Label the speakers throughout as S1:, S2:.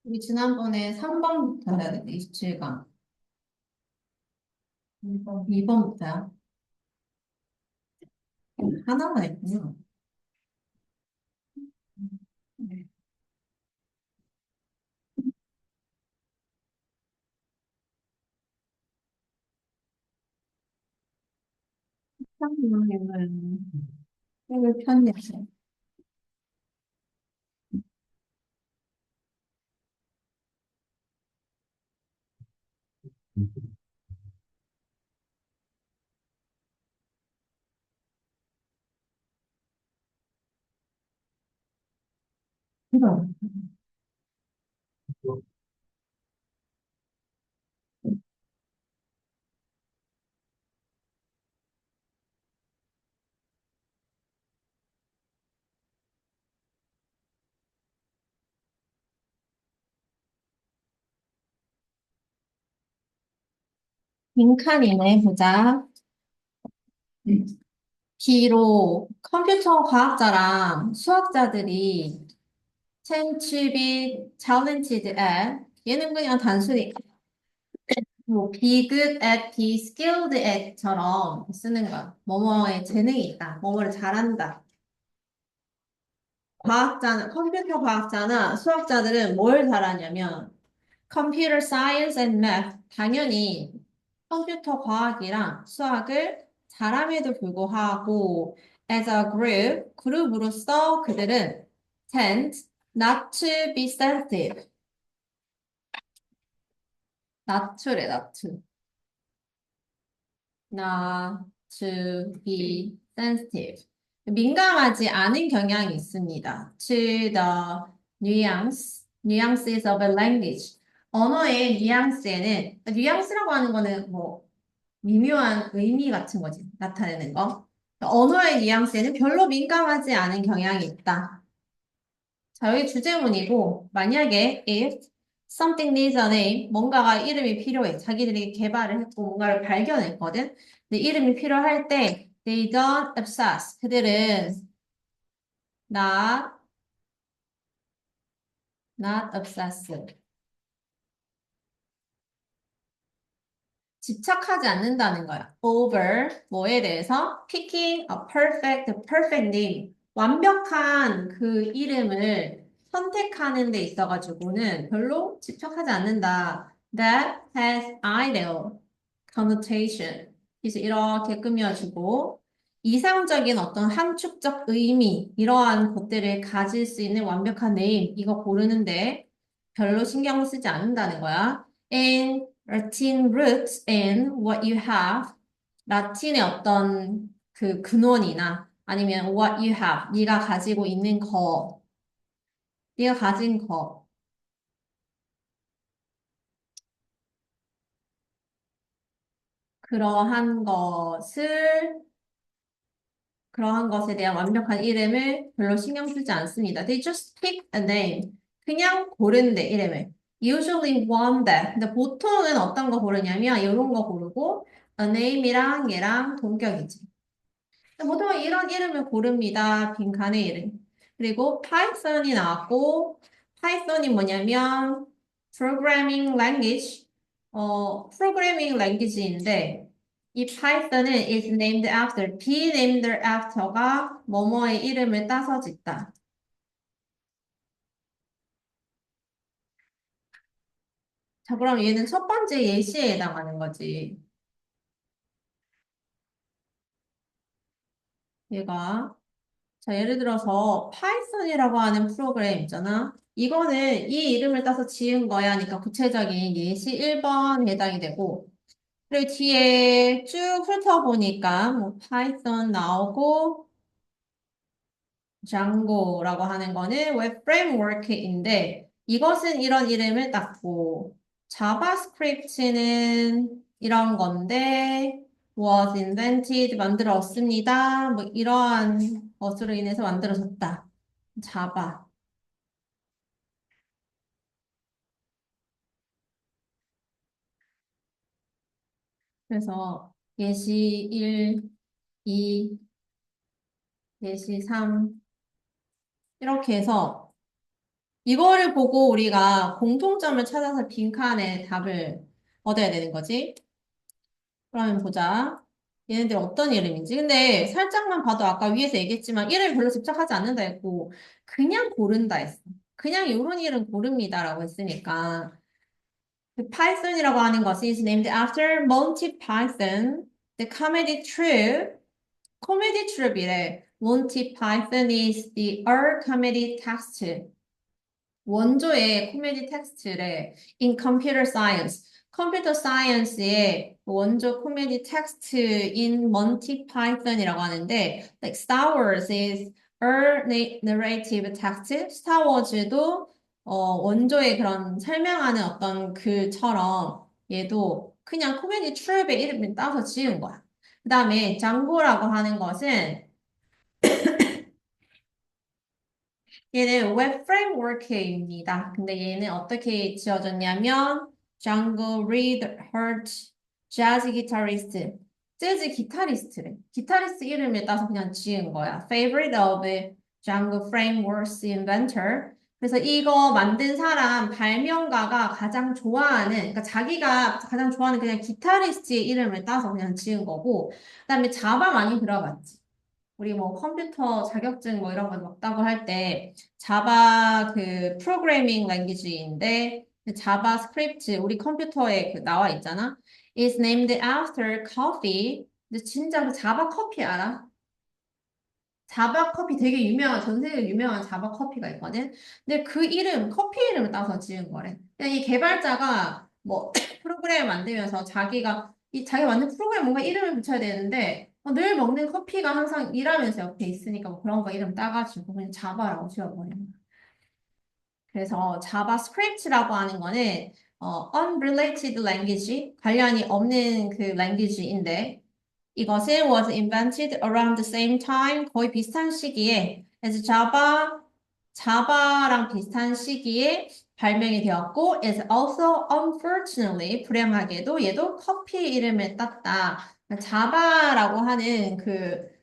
S1: 우리 지난번에 3번부터 해야 돼, 27강. 2번부터야. 하나만 했구나. 네. 3번은 책을 폈네요. 이거 빈칸이네, 보자. B로 컴퓨터 과학자랑 수학자들이 tend to be talented at 얘는 그냥 단순히 뭐 be good at, be skilled at처럼 쓰는 거야. 뭐뭐에 재능이 있다. 뭐뭐를 잘한다. 컴퓨터 과학자나 수학자들은 뭘 잘하냐면, computer science and math. 당연히 컴퓨터 과학이랑 수학을 잘함에도 불구하고, as a group, 그룹으로서 그들은 tend not to be sensitive. not to래, not to. not to be sensitive. 민감하지 않은 경향이 있습니다. to the nuances of a language. 언어의 뉘앙스에는, 뉘앙스라고 하는 거는 뭐, 미묘한 의미 같은 거지, 나타내는 거. 언어의 뉘앙스에는 별로 민감하지 않은 경향이 있다. 자, 여기 주제문이고, 만약에 if something needs a name, 뭔가가 이름이 필요해. 자기들이 개발을 했고 뭔가를 발견했거든. 근데 이름이 필요할 때 they don't obsess. 그들은 not, not obsessive. 집착하지 않는다는 거야. over 뭐에 대해서 picking a perfect name. 완벽한 그 이름을 선택하는 데 있어가지고는 별로 집착하지 않는다. That has ideal connotation. 그래서 이렇게 꾸며주고 이상적인 어떤 함축적 의미 이러한 것들을 가질 수 있는 완벽한 네임 이거 고르는데 별로 신경을 쓰지 않는다는 거야. And Latin roots in what you have. 라틴의 어떤 그 근원이나 아니면 what you have. 네가 가지고 있는 거. 네가 가진 거. 그러한 것을 그러한 것에 대한 완벽한 이름을 별로 신경 쓰지 않습니다. They just pick a name. 그냥 고른대, 이름을. Usually one that. 근데 보통은 어떤 거 고르냐면 이런 거 고르고 a name이랑 얘랑 동격이지. 보통 이런 이름을 고릅니다. 빈칸의 이름. 그리고 파이썬이 나왔고, 파이썬이 뭐냐면 programming language, 프로그래밍 랭귀지인데 이 파이썬은 is named after, be named after가 뭐뭐의 이름을 따서 짓다. 자, 그럼 얘는 첫 번째 예시에 해당하는 거지. 얘가 자, 예를 들어서 파이썬이라고 하는 프로그램 있잖아. 이거는 이 이름을 따서 지은 거야 하니까 구체적인 예시 1번에 해당이 되고 그리고 뒤에 쭉 훑어보니까 뭐 파이썬 나오고 장고라고 하는 거는 웹 프레임워크인데 이것은 이런 이름을 땄고 자바스크립트는 이런 건데 was invented 만들었습니다. 뭐 이러한 것으로 인해서 만들어졌다. 자바. 그래서 예시 1, 2, 예시 3 이렇게 해서 이거를 보고 우리가 공통점을 찾아서 빈칸에 답을 얻어야 되는 거지. 그러면 보자. 얘네들 어떤 이름인지. 근데 살짝만 봐도 아까 위에서 얘기했지만 이름 별로 집착하지 않는다 했고 그냥 고른다 했어. 그냥 요런 이름 고릅니다라고 했으니까 그 파이썬이라고 하는 것이 is named after Monty Python, the comedy troupe. 코미디 트룹이래. Monty Python is the our comedy text. 원조의 코미디 텍스트래. In computer science. 컴퓨터 사이언스의 원조 코미디 텍스트인 Monty Python이라고 하는데, like Star Wars is a narrative text. 스타워즈도 원조의 그런 설명하는 어떤 글처럼 얘도 그냥 코미디 트룹의 이름을 따서 지은 거야. 그 다음에 장고라고 하는 것은 얘는 웹 프레임워크입니다. 근데 얘는 어떻게 지어졌냐면 Django Reed Hurt 재즈 기타리스트 재즈 기타리스트래. 기타리스트 이름을 따서 그냥 지은 거야. Favorite of Django Frameworks inventor. 그래서 이거 만든 사람 발명가가 가장 좋아하는 그러니까 자기가 가장 좋아하는 그냥 기타리스트의 이름을 따서 그냥 지은 거고 그다음에 자바 많이 들어봤지. 우리 뭐 컴퓨터 자격증 뭐 이런 거 먹다고 할 때 자바 그 프로그래밍 랭귀지인데 자바 스크립트 우리 컴퓨터에 그 나와 있잖아. It's named after coffee. 근데 진짜 그 자바 커피 알아? 자바 커피 되게 유명한 전 세계에 유명한 자바 커피가 있거든. 근데 그 이름 커피 이름을 따서 지은 거래. 그냥 이 개발자가 뭐 프로그램 만들면서 자기가 이 자기 만든 프로그램 뭔가 이름을 붙여야 되는데 늘 먹는 커피가 항상 일하면서 옆에 있으니까 뭐 그런 거 이름 따가지고 그냥 자바라고 지어버린 거야. 그래서 자바스크립트라고 하는 거는 unrelated language 관련이 없는 그 language인데 이것은 was invented around the same time 거의 비슷한 시기에 as Java 자바랑 비슷한 시기에 발명이 되었고 is also unfortunately 불행하게도 얘도 커피 이름을 땄다. 자바라고 하는 그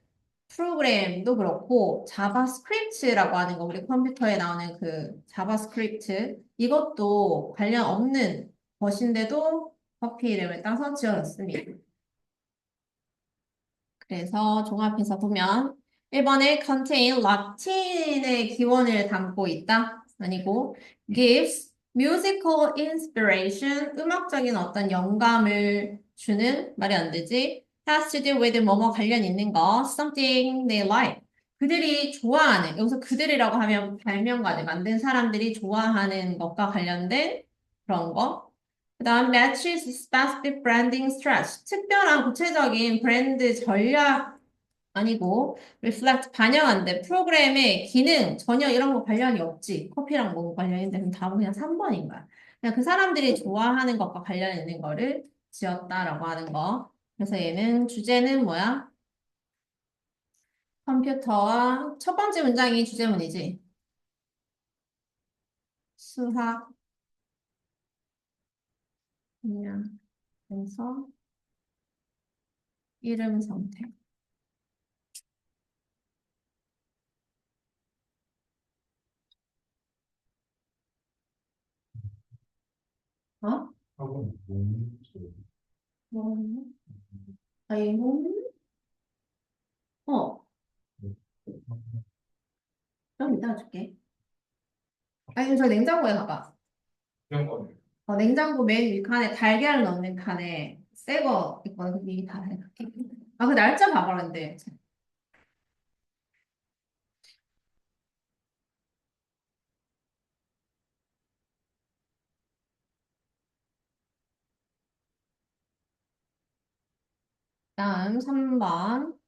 S1: 프로그램도 그렇고 자바스크립트라고 하는 거 우리 컴퓨터에 나오는 그 자바스크립트 이것도 관련 없는 것인데도 커피 이름을 따서 지어졌습니다. 그래서 종합해서 보면 1번에 contain 라틴의 기원을 담고 있다. 아니고 gives musical inspiration 음악적인 어떤 영감을 주는 말이 안 되지. has to do with 뭐뭐 관련 있는 거 something they like 그들이 좋아하는 여기서 그들이라고 하면 발명가들 만든 사람들이 좋아하는 것과 관련된 그런 거 그다음 matches specific branding strategy 특별한 구체적인 브랜드 전략 아니고 reflect 반영한대 프로그램의 기능 전혀 이런 거 관련이 없지 커피랑 뭐 관련인데 그럼 답은 그냥 3번인 거야 그냥 그 사람들이 좋아하는 것과 관련 있는 거를 지었다라고 하는 거 그래서 얘는 주제는 뭐야? 컴퓨터와 첫 번째 문장이 주제문이지 수학 그냥 그래서 이름 선택 어? 뭐? 아이고 어 좀 이따 줄게. 아니, 저 냉장고에 가봐. 냉장고 맨 윗칸에 달걀 넣는 칸에 새 거 있거든. 그 미리 다 해놓을게. 아, 그 날짜 봐봐라는데. 다음 3번.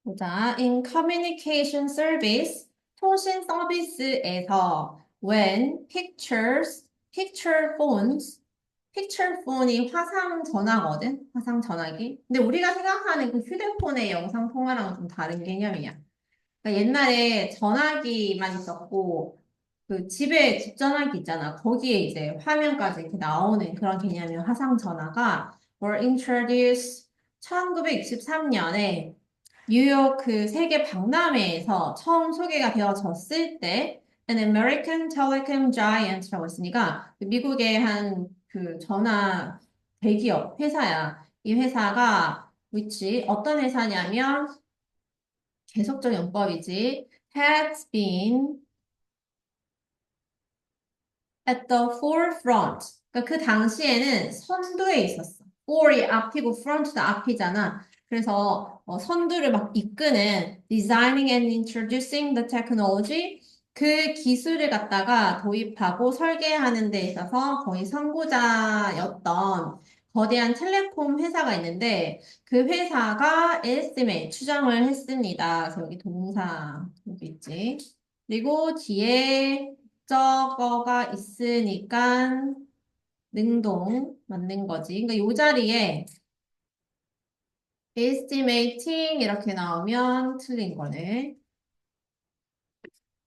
S1: 보자. In communication service, 통신 서비스에서 when picture phone이 화상 전화거든? 화상 전화기. 근데 우리가 생각하는 그 휴대폰의 영상 통화랑은 좀 다른 개념이야. 그러니까 옛날에 전화기만 있었고, 그 집에 집 전화기 있잖아. 거기에 이제 화면까지 이렇게 나오는 그런 개념의 화상 전화가 were introduced 1963년에 뉴욕 그 세계 박람회에서 처음 소개가 되어졌을 때 An American Telecom Giant라고 했으니까 그 미국의 한 그 전화 대기업 회사야. 이 회사가 어떤 회사냐면 계속적 용법이지. Has been at the forefront. 그러니까 그 당시에는 선두에 있었어. for이 앞이고 front도 앞이잖아. 그래서 선두를 막 이끄는 designing and introducing the technology 그 기술을 갖다가 도입하고 설계하는 데 있어서 거의 선구자였던 거대한 텔레콤 회사가 있는데 그 회사가 estimate 추정을 했습니다. 그래서 여기 동사 여기 있지. 그리고 뒤에 저거가 있으니까 능동 맞는 거지. 그러니까 요 자리에 estimating 이렇게 나오면 틀린 거네.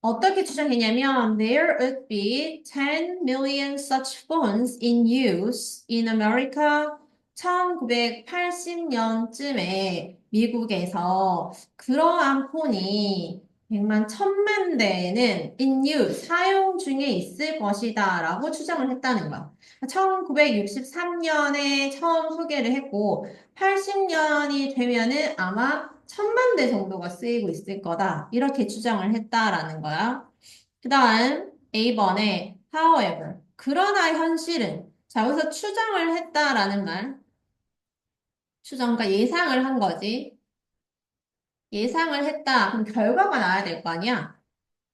S1: 어떻게 추정했냐면 there would be 10 million such phones in use in America 1980년쯤에 미국에서 그러한 폰이 100만 1000만 대는 in use 사용 중에 있을 것이다 라고 추정을 했다는 거야. 1963년에 처음 소개를 했고 80년이 되면은 아마 1000만 대 정도가 쓰이고 있을 거다. 이렇게 추정을 했다라는 거야. 그 다음 A번에 however 그러나 현실은 자 여기서 추정을 했다라는 말 추정 그러니까 예상을 한 거지. 예상을 했다. 그럼 결과가 나와야 될 거 아니야.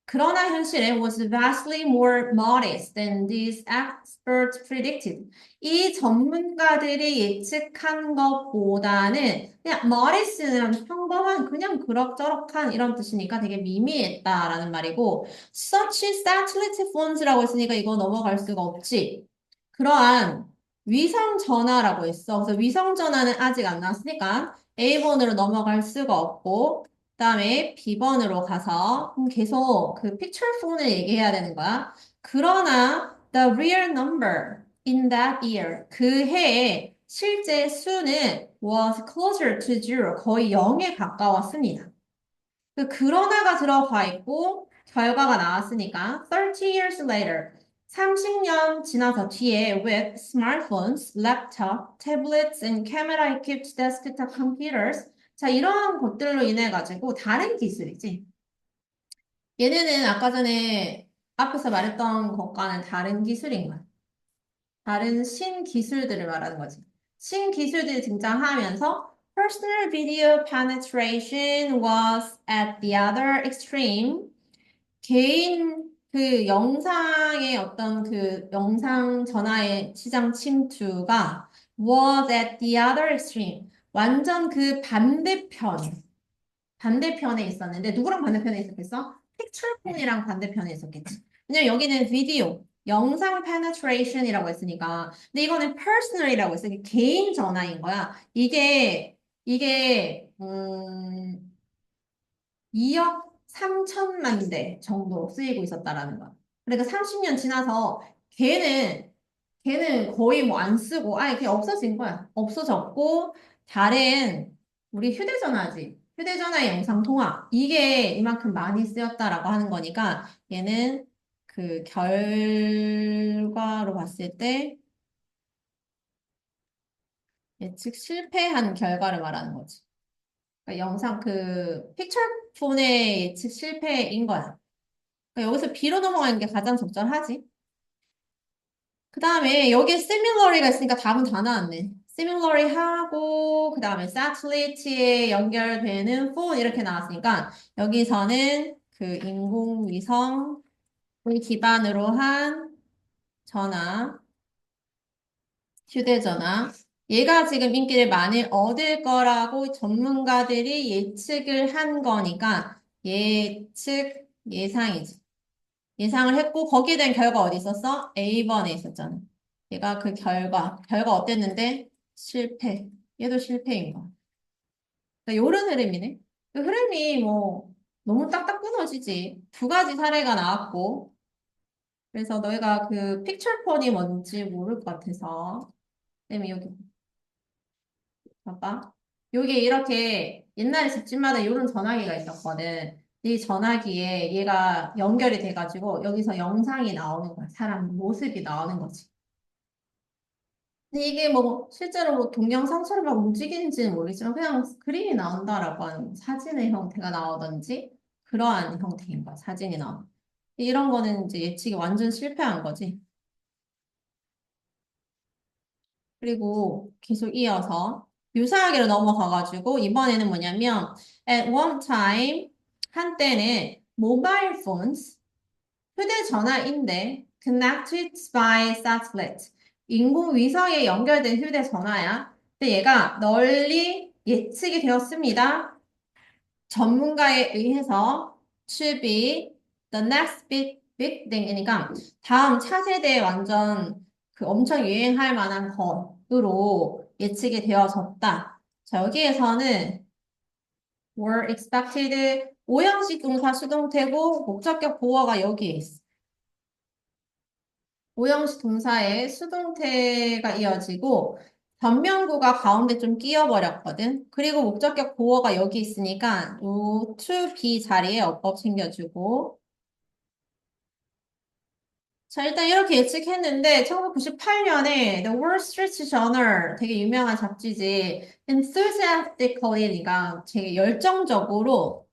S1: 그러나 현실에 was vastly more modest than these experts predicted. 이 전문가들이 예측한 것보다는 그냥 modest는 평범한 그냥 그럭저럭한 이런 뜻이니까 되게 미미했다라는 말이고 such satellite phones라고 했으니까 이거 넘어갈 수가 없지. 그러한 위성 전화라고 했어. 그래서 위성 전화는 아직 안 나왔으니까 A번으로 넘어갈 수가 없고 그다음에 B번으로 가서 계속 그 picture phone을 얘기해야 되는 거야. 그러나 the real number in that year 그 해에 실제 수는 was closer to zero 거의 0에 가까웠습니다. 그 그러나가 들어가 있고 결과가 나왔으니까 30 years later 30년 지나서 뒤에 with smartphones, laptop, tablets and camera equipped desktop computers 자 이러한 것들로 인해 가지고 다른 기술이지. 얘네는 아까 전에 앞에서 말했던 것과는 다른 기술인 거야. 다른 신기술들을 말하는 거지. 신기술들이 등장하면서 personal video penetration was at the other extreme. 개인 그 영상의 어떤 그 영상 전화의 시장 침투가 was at the other extreme. 완전 그 반대편에 있었는데 누구랑 반대편에 있었겠어? 픽처폰이랑 반대편에 있었겠지. 왜냐면 여기는 비디오, 영상 penetration이라고 했으니까. 근데 이거는 personal이라고 했으니까 개인 전화인 거야. 이게 2억 3천만 대 정도 쓰이고 있었다라는 거야. 그러니까 30년 지나서 걔는 거의 뭐 안 쓰고 아예 그냥 없어진 거야. 없어졌고 다른 우리 휴대전화지. 휴대전화의 영상통화. 이게 이만큼 많이 쓰였다라고 하는 거니까 얘는 그 결과로 봤을 때 예측 실패한 결과를 말하는 거지. 그러니까 영상 그 픽처폰의 예측 실패인 거야. 그러니까 여기서 B로 넘어가는 게 가장 적절하지. 그 다음에 여기에 similarly가 있으니까 답은 다 나왔네. similarly 하고 그 다음에 satellite에 연결되는 phone 이렇게 나왔으니까 여기서는 그 인공위성을 기반으로 한 전화, 휴대전화 얘가 지금 인기를 많이 얻을 거라고 전문가들이 예측을 한 거니까 예상이지. 예상을 했고 거기에 대한 결과 어디 있었어? A번에 있었잖아. 얘가 그 결과 어땠는데? 실패. 얘도 실패인 거야. 그러니까 요런 흐름이네. 그 흐름이 뭐 너무 딱딱 끊어지지. 두 가지 사례가 나왔고 그래서 너희가 그 픽처폰이 뭔지 모를 것 같아서 쌤이 여기 봐봐. 요게 이렇게 옛날에 집집마다 이런 전화기가 있었거든. 이 전화기에 얘가 연결이 돼가지고 여기서 영상이 나오는 거야. 사람 모습이 나오는 거지. 근데 이게 뭐 실제로 뭐 동영상처럼 막 움직이는지는 모르겠지만 그냥 그림이 나온다라고 하는 사진의 형태가 나오든지 그러한 형태인 거야. 사진이 나와. 이런 거는 이제 예측이 완전 실패한 거지. 그리고 계속 이어서 유사하게로 넘어가가지고 이번에는 뭐냐면 at one time 한때는 mobile phones 휴대전화인데 connected by satellite 인공위성에 연결된 휴대전화야. 근데 얘가 널리 예측이 되었습니다. 전문가에 의해서 to be the next big thing이니까 다음 차세대에 완전 그 엄청 유행할 만한 것으로 예측이 되어졌다. 자, 여기에서는 were expected 오형식 동사 수동태고 목적격 보어가 여기에 있어. 오형식 동사에 수동태가 이어지고 변명구가 가운데 좀 끼어버렸거든. 그리고 목적격 보어가 여기 있으니까 요 to be 자리에 업 챙겨주고 자 일단 이렇게 예측했는데 1998년에 The Wall Street Journal 되게 유명한 잡지지 enthusiastically가 되게 열정적으로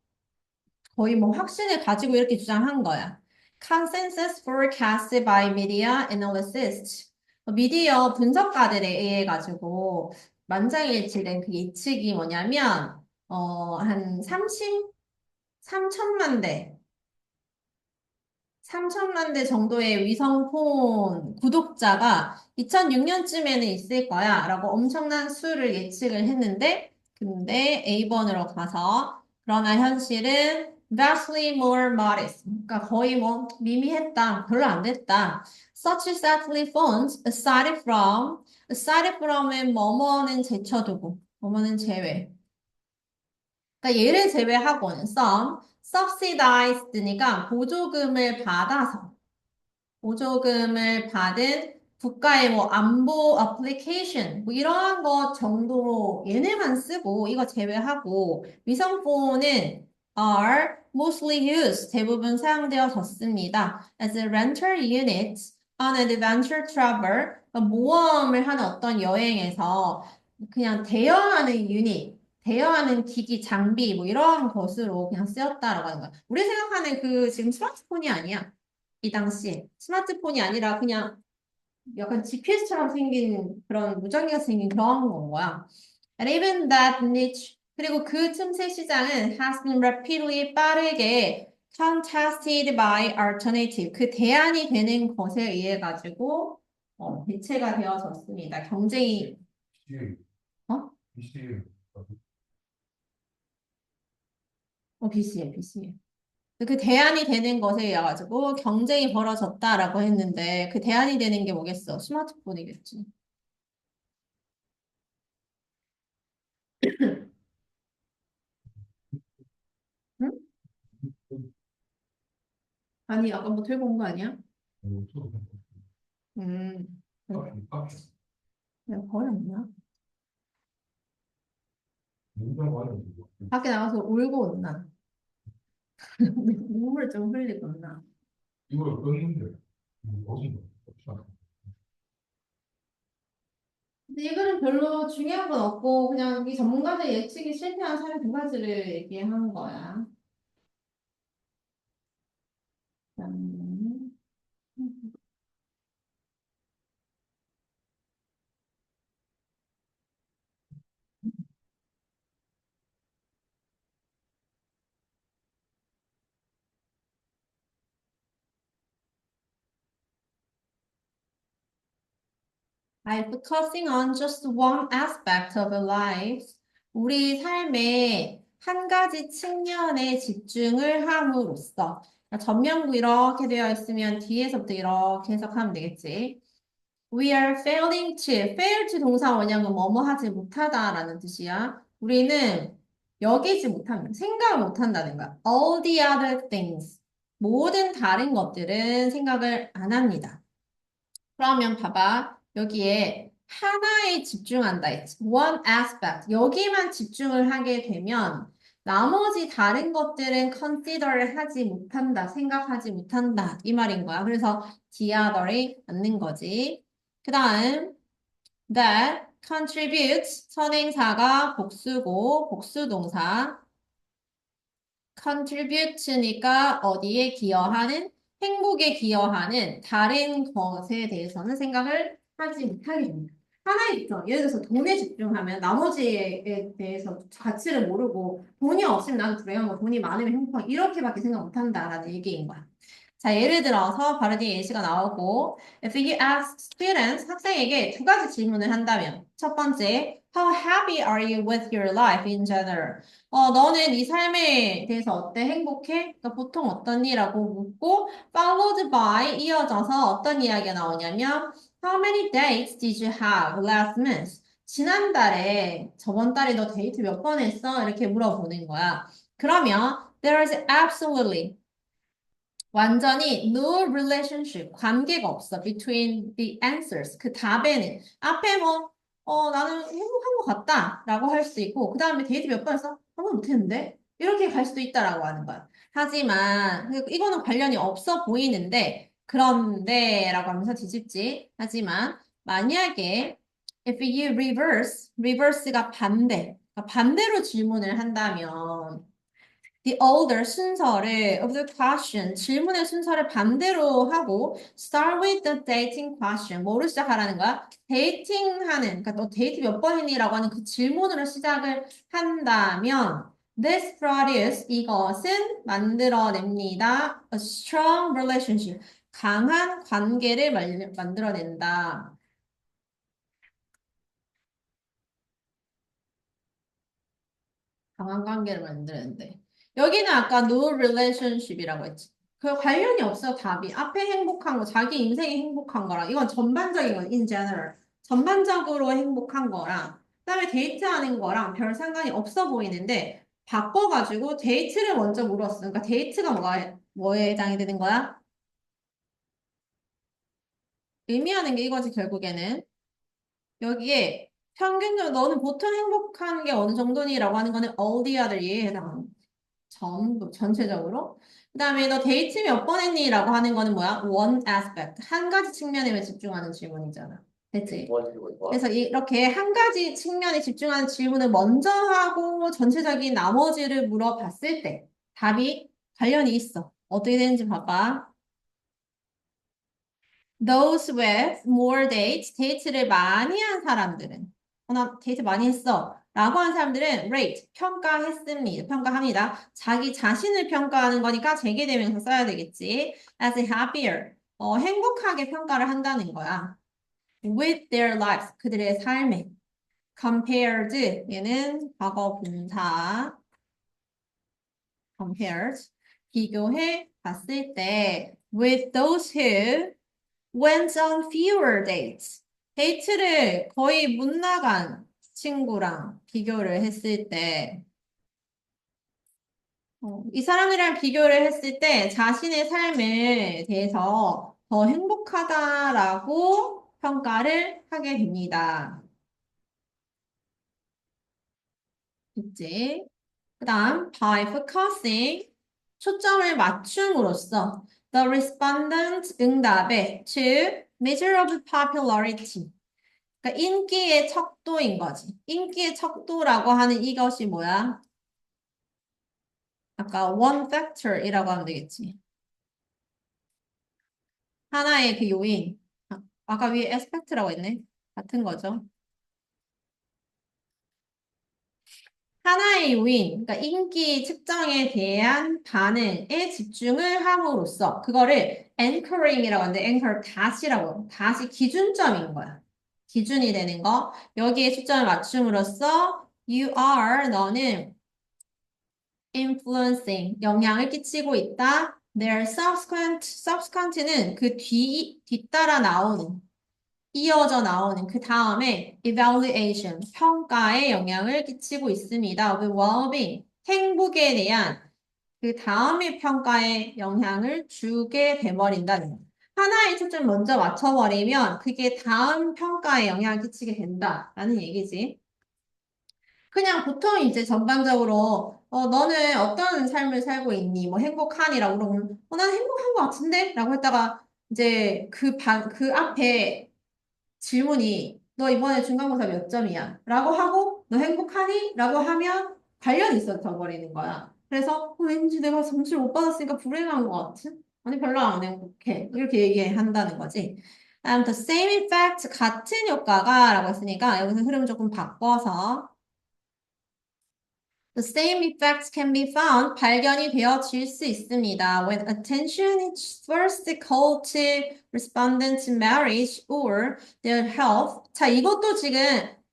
S1: 거의 뭐 확신을 가지고 이렇게 주장한 거야. Consensus forecast by media analysts. 미디어 분석가들에 의해 가지고 만장일치된 그 예측이 뭐냐면 한 3천만 대 3천만 대 정도의 위성폰 구독자가 2006년쯤에는 있을 거야 라고 엄청난 수를 예측을 했는데 근데 A번으로 가서 그러나 현실은 vastly more modest 그러니까 거의 뭐 미미했다 별로 안 됐다 such sadly phones aside from은 뭐뭐는 제쳐두고 뭐뭐는 제외 그러니까 얘를 제외하고는 some subsidized니까 보조금을 받아서 보조금을 받은 국가의 뭐 안보 어플리케이션 뭐 이러한 것 정도로 얘네만 쓰고 이거 제외하고 위성폰은 are mostly used 대부분 사용되어졌습니다. as a rental unit on an adventure travel 그러니까 모험을 하는 어떤 여행에서 그냥 대여하는 유닛 대여하는 기기 장비 뭐 이러한 것으로 그냥 쓰였다라고 하는 거야. 우리 생각하는 그 지금 스마트폰이 아니야. 이 당시 스마트폰이 아니라 그냥 약간 GPS처럼 생긴 그런 무전기가 생긴 그런 건 거야. And even that niche 그리고 그 틈새 시장은 has been rapidly 빠르게 contested by alternative 그 대안이 되는 것에 의해 가지고 대체가 되어졌습니다. 경쟁이 어? BC에 BC에 그 대안이 되는 것에 의해 가지고 경쟁이 벌어졌다라고 했는데 그 대안이 되는 게 뭐겠어? 스마트폰이겠지. 응? 아니, 아까 뭐 들고 온 거 아니야? 음, 내가 버렸나? 밖에 나가서 울고 온나? 눈물 좀 흘리고 온나? 근데 이거는 별로 중요한 건 없고 그냥 이 전문가들 예측이 실패한 사례 두 가지를 얘기한 거야. 그다음에 by focusing on just one aspect of our lives, 우리 삶의 한 가지 측면에 집중을 함으로써 전면부 이렇게 되어 있으면 뒤에서부터 이렇게 해석하면 되겠지. We are failing to, fail to 동사 원형은 뭐뭐 하지 못하다라는 뜻이야. 우리는 여기지 못합니다. 생각을 못한다는 거야. All the other things. 모든 다른 것들은 생각을 안 합니다. 그러면 봐봐. 여기에 하나에 집중한다 했지. One aspect. 여기만 집중을 하게 되면 나머지 다른 것들은 consider를 하지 못한다, 생각하지 못한다. 이 말인 거야. 그래서 the other이 맞는 거지. 그 다음, that contributes 선행사가 복수고 복수동사. contribute니까 어디에 기여하는, 행복에 기여하는 다른 것에 대해서는 생각을 하지 못하게 됩니다. 하나에 집중. 예를 들어서 돈에 집중하면 나머지에 대해서 가치를 모르고 돈이 없으면 나는 불행하고 돈이 많으면 행복하고 이렇게밖에 생각 못한다라는 얘기인 거야. 자, 예를 들어서 바로 뒤에 예시가 나오고 If you ask students, 학생에게 두 가지 질문을 한다면 첫 번째, How happy are you with your life in general? 너는 네 삶에 대해서 어때? 행복해? 그러니까 보통 어떠니? 라고 묻고 followed by 이어져서 어떤 이야기가 나오냐면 How many dates did you have last month? 지난달에 저번 달에 너 데이트 몇 번 했어? 이렇게 물어보는 거야. 그러면 there is absolutely 완전히 no relationship, 관계가 없어. between the answers, 그 답에는. 앞에 뭐, 나는 행복한 것 같다. 라고 할 수 있고, 그 다음에 데이트 몇 번 했어? 한 번 못했는데? 이렇게 갈 수도 있다라고 하는 거야. 하지만, 이거는 관련이 없어 보이는데, 그런데, 라고 하면서 뒤집지. 하지만, 만약에, if you reverse가 반대. 그러니까 반대로 질문을 한다면, the order 순서를 of the question 질문의 순서를 반대로 하고 start with the dating question 뭐로 시작하라는 거야? 데이팅하는 그러니까 너 데이트 몇 번 했니?라고 하는 그 질문으로 시작을 한다면 this produce 이것은 만들어냅니다. a strong relationship 강한 관계를 만들어낸다. 강한 관계를 만드는데. 여기는 아까 no relationship이라고 했지. 그 관련이 없어, 답이. 앞에 행복한 거, 자기 인생이 행복한 거랑, 이건 전반적인 건, in general. 전반적으로 행복한 거랑, 그다음에 데이트하는 거랑 별 상관이 없어 보이는데, 바꿔가지고 데이트를 먼저 물었어. 그러니까 데이트가 뭐에 해당이 되는 거야? 의미하는 게 이거지, 결국에는. 여기에 평균적으로 너는 보통 행복한 게 어느 정도니라고 하는 거는 all the other에 해당하는 거야. 전부, 전체적으로. 그 다음에 너 데이트 몇 번 했니? 라고 하는 거는 뭐야? one aspect. 한 가지 측면에만 집중하는 질문이잖아. 됐지? 그래서 이렇게 한 가지 측면에 집중하는 질문을 먼저 하고 전체적인 나머지를 물어봤을 때 답이 관련이 있어. 어떻게 되는지 봐봐. Those with more dates, 데이트를 많이 한 사람들은, 나 데이트 많이 했어. 라고 한 사람들은 rate, 평가했습니다. 평가합니다. 자기 자신을 평가하는 거니까 재개대명사 써야 되겠지. as happier, 행복하게 평가를 한다는 거야. with their lives, 그들의 삶에. compared, 얘는 과거 분사. compared, 비교해 봤을 때 with those who went on fewer dates. 데이트를 거의 못 나간 친구랑 비교를 했을 때, 이 사람이랑 비교를 했을 때 자신의 삶에 대해서 더 행복하다라고 평가를 하게 됩니다. 있지? 그 다음, by focusing, 초점을 맞춤으로써 the respondent 응답에 to measure of popularity. 그러니까 인기의 척도인 거지. 인기의 척도라고 하는 이것이 뭐야? 아까 one factor이라고 하면 되겠지. 하나의 그 요인. 아까 위에 aspect라고 했네. 같은 거죠. 하나의 요인, 그러니까 인기 측정에 대한 반응에 집중을 함으로써 그거를 anchoring이라고 하는데 anchor 다시 기준점인 거야. 기준이 되는 거. 여기에 초점을 맞춤으로써 you are 너는 influencing 영향을 끼치고 있다. Their subsequent는 그 뒤따라 나오는 이어져 나오는 그 다음에 evaluation, 평가에 영향을 끼치고 있습니다. 그 well-being, 행복에 대한 그 다음의 평가에 영향을 주게 돼버린다는 거예요. 하나의 초점 먼저 맞춰버리면 그게 다음 평가에 영향을 끼치게 된다라는 얘기지. 그냥 보통 이제 전반적으로 너는 어떤 삶을 살고 있니? 뭐 행복하니라고 그러면 난 행복한 것 같은데? 라고 했다가 이제 그 앞에 질문이 너 이번에 중간고사 몇 점이야? 라고 하고 너 행복하니? 라고 하면 관련이 있어져 버리는 거야. 그래서 왠지 내가 점수를 못 받았으니까 불행한 것 같은? 아니 별로 안 행복해. 이렇게 얘기한다는 거지. 다음 the same effect 같은 효과가 라고 했으니까 여기서 흐름 조금 바꿔서 The same effects can be found. 발견이 되어질 수 있습니다. When attention is first called to respondents' marriage or their health. 자, 이것도 지금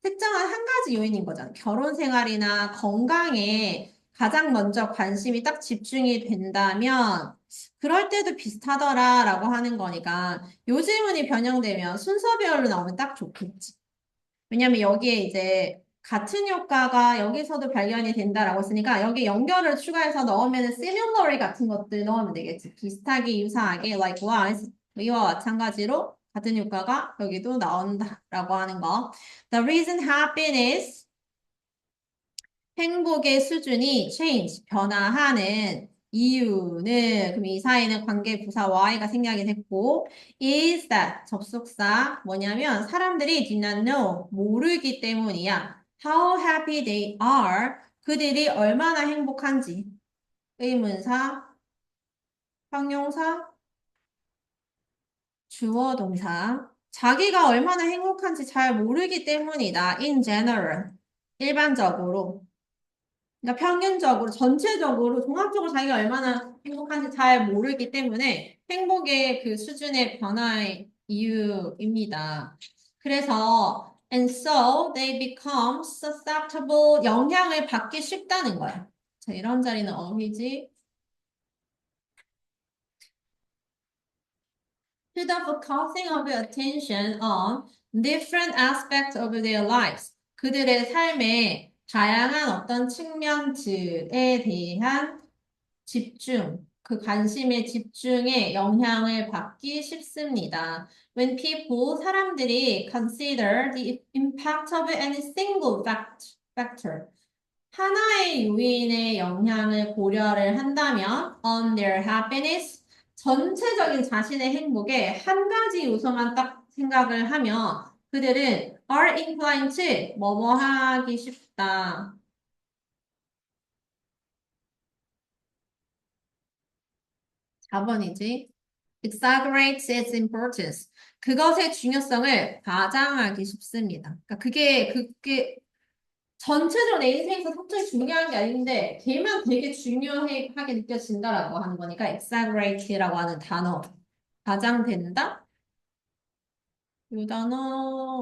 S1: 특정한 한 가지 요인인 거잖아. 결혼 생활이나 건강에 가장 먼저 관심이 딱 집중이 된다면 그럴 때도 비슷하더라라고 하는 거니까 요 질문이 변형되면 순서별로 나오면 딱 좋겠지. 왜냐면 여기에 이제 같은 효과가 여기서도 발견이 된다라고 했으니까 여기 연결을 추가해서 넣으면 similarly 같은 것들 넣으면 되겠지. 비슷하게 유사하게 likewise 이와 마찬가지로 같은 효과가 여기도 나온다라고 하는 거. The reason happiness 행복의 수준이 change, 변화하는 이유는, 그럼 이 사이는 관계 부사 Y가 생략이 됐고, is that, 접속사, 뭐냐면, 사람들이 did not know, 모르기 때문이야. How happy they are, 그들이 얼마나 행복한지. 의문사, 형용사, 주어, 동사. 자기가 얼마나 행복한지 잘 모르기 때문이다. In general, 일반적으로. 그러니까 평균적으로, 전체적으로, 종합적으로 자기가 얼마나 행복한지 잘 모르기 때문에 행복의 그 수준의 변화의 이유입니다. 그래서, and so they become susceptible, 영향을 받기 쉽다는 거야. 자, 이런 자리는 어휘지. To the focusing of attention on different aspects of their lives. 그들의 삶의 다양한 어떤 측면들에 대한 집중, 그 관심의 집중에 영향을 받기 쉽습니다. When people, 사람들이 consider the impact of any single factor, 하나의 요인의 영향을 고려를 한다면 on their happiness, 전체적인 자신의 행복에 한 가지 요소만 딱 생각을 하면 그들은 are inclined to 뭐뭐 하기 쉽다. 4번이지. exaggerates its importance. 그것의 중요성을 과장하기 쉽습니다. 그러니까 그게 전체적으로 내 인생에서 갑자기 중요한 게 아닌데 걔만 되게 중요하게 느껴진다라고 하는 거니까 exaggerate라고 하는 단어. 과장된다? 이 단어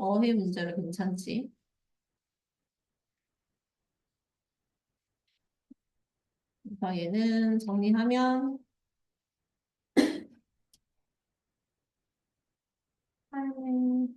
S1: 어휘 문제로 괜찮지? 그래서 얘는 정리하면 삶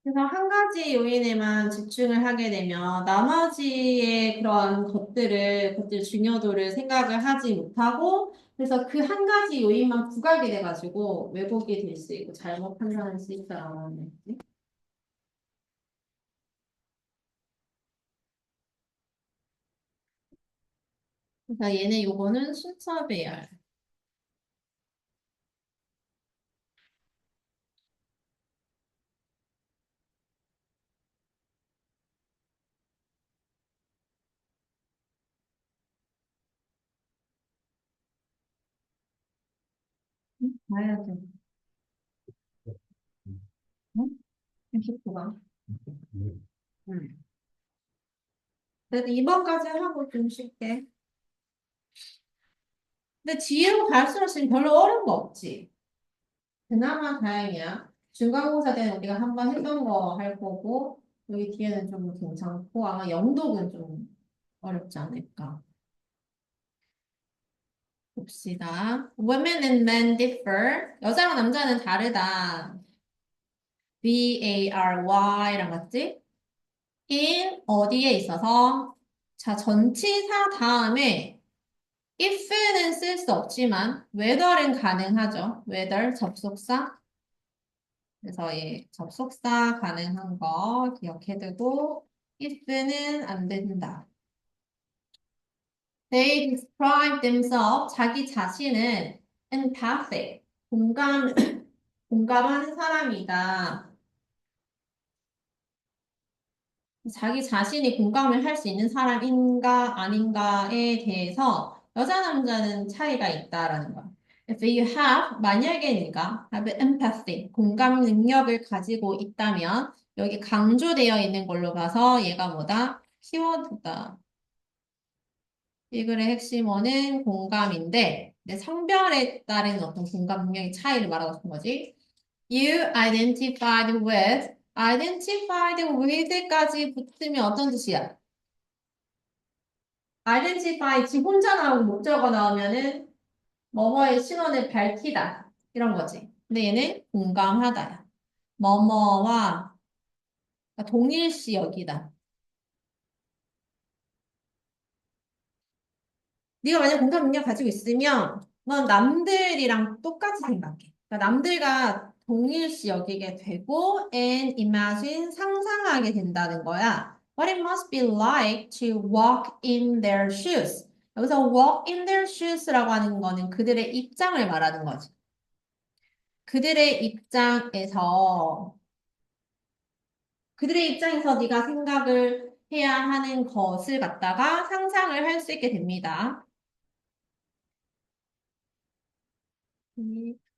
S1: 그래서 한 가지 요인에만 집중을 하게 되면 나머지의 그런 것들 중요도를 생각을 하지 못하고 그래서 그 한 가지 요인만 부각이 돼가지고 왜곡이 될 수 있고 잘못 판단할 수 있다라는 거지. 그래서 얘네 요거는 순서 배열. 봐야지. 응? 29번. 응. 그래도 2번까지 하고 좀 쉽게. 근데 뒤로 갈수록 지금 별로 어려운 거 없지. 그나마 다행이야. 중간고사 때는 우리가 한 번 했던 거 할 거고, 여기 뒤에는 좀 괜찮고, 아마 영독은 좀 어렵지 않을까. 봅시다. Women and men differ. 여자랑 남자는 다르다. VARY랑 같지? in 어디에 있어서 자, 전치사 다음에 if는 쓸 수 없지만 whether는 가능하죠. whether 접속사. 그래서 이 접속사 가능한 거 기억해두고 if는 안 된다. They describe themselves 자기 자신은 empathic 공감하는 사람이다. 자기 자신이 공감을 할 수 있는 사람인가 아닌가에 대해서 여자 남자는 차이가 있다라는 거야. If you have 만약에 네가 have empathy 공감 능력을 가지고 있다면 여기 강조되어 있는 걸로 봐서 얘가 뭐다? 키워드다. 이 글의 핵심어는 공감인데 성별에 따른 어떤 공감 능력의 차이를 말하고 싶은 거지. You identified with까지 붙으면 어떤 뜻이야? identify 지 혼자 나오고 목적어 나오면은 뭐뭐의 신원을 밝히다 이런 거지. 근데 얘는 공감하다야. 뭐뭐와 동일시 여기다. 네가 만약 공감 능력 가지고 있으면 넌 남들이랑 똑같이 생각해. 그러니까 남들과 동일시 여기게 되고 and imagine 상상하게 된다는 거야. What it must be like to walk in their shoes. 여기서 walk in their shoes라고 하는 거는 그들의 입장을 말하는 거지. 그들의 입장에서 그들의 입장에서 네가 생각을 해야 하는 것을 갖다가 상상을 할 수 있게 됩니다.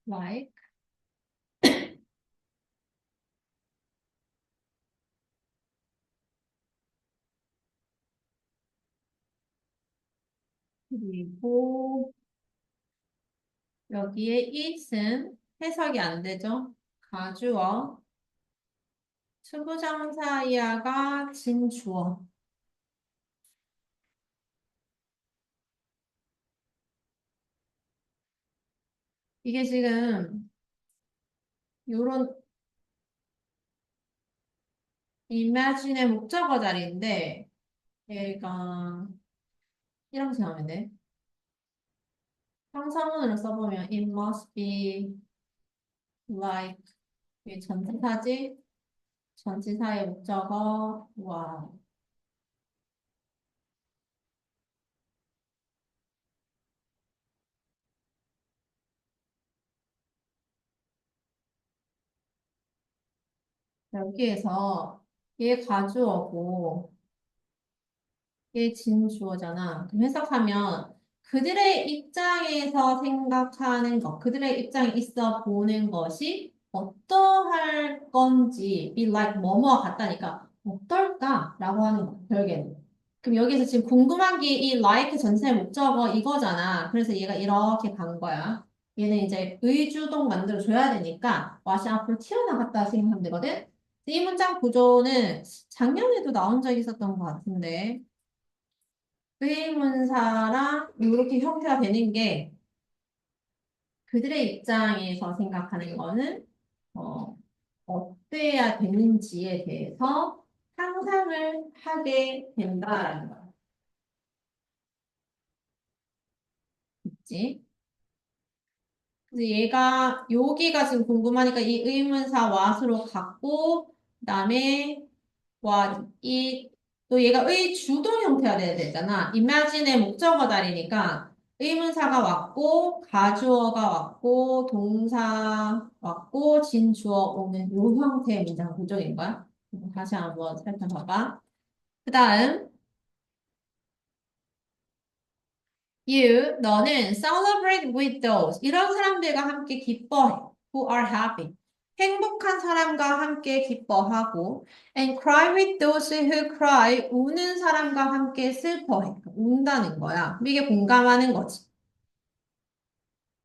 S1: like 그리고 여기에 it은 해석이 안 되죠. 가주어, 투부정사이하가 진주어. 이게 지금 요런 imagine의 목적어 자리인데 얘가 이렇게 생각하면 돼. 형사문으로 써보면 it must be like 이게 전치사지? 전치사의 목적어 와 여기에서 얘 가주어고 얘 진주어잖아. 그럼 해석하면 그들의 입장에서 생각하는 것, 그들의 입장에 있어 보는 것이 어떠할 건지 be like 뭐뭐와 같다니까 어떨까라고 하는 거 결국에는. 그럼 여기서 지금 궁금한 게 이 like 전체 목적어 이거잖아. 그래서 얘가 이렇게 간 거야. 얘는 이제 의주동 만들어줘야 되니까 와시 앞으로 튀어나갔다 생각하면 되거든. 이 문장 구조는 작년에도 나온 적 있었던 것 같은데 의문사랑 이렇게 형태가 되는 게 그들의 입장에서 생각하는 거는 어, 어때야 되는지에 대해서 상상을 하게 된다라는 거야. 있지? 그래서 얘가 여기가 지금 궁금하니까 이 의문사 what으로 갖고 그다음에 what, 또 얘가 의 주동 형태가 돼야 되잖아. imagine의 목적어 다리니까 의문사가 왔고 가주어가 왔고 동사 왔고 진주어 오는 요 형태의 문장 구조인 거야. 다시 한번 살펴봐봐. 그 다음 너는 celebrate with those. 이런 사람들과 함께 기뻐해. Who are happy. 행복한 사람과 함께 기뻐하고 and cry with those who cry. 우는 사람과 함께 슬퍼해. 운다는 거야. 이게 공감하는 거지.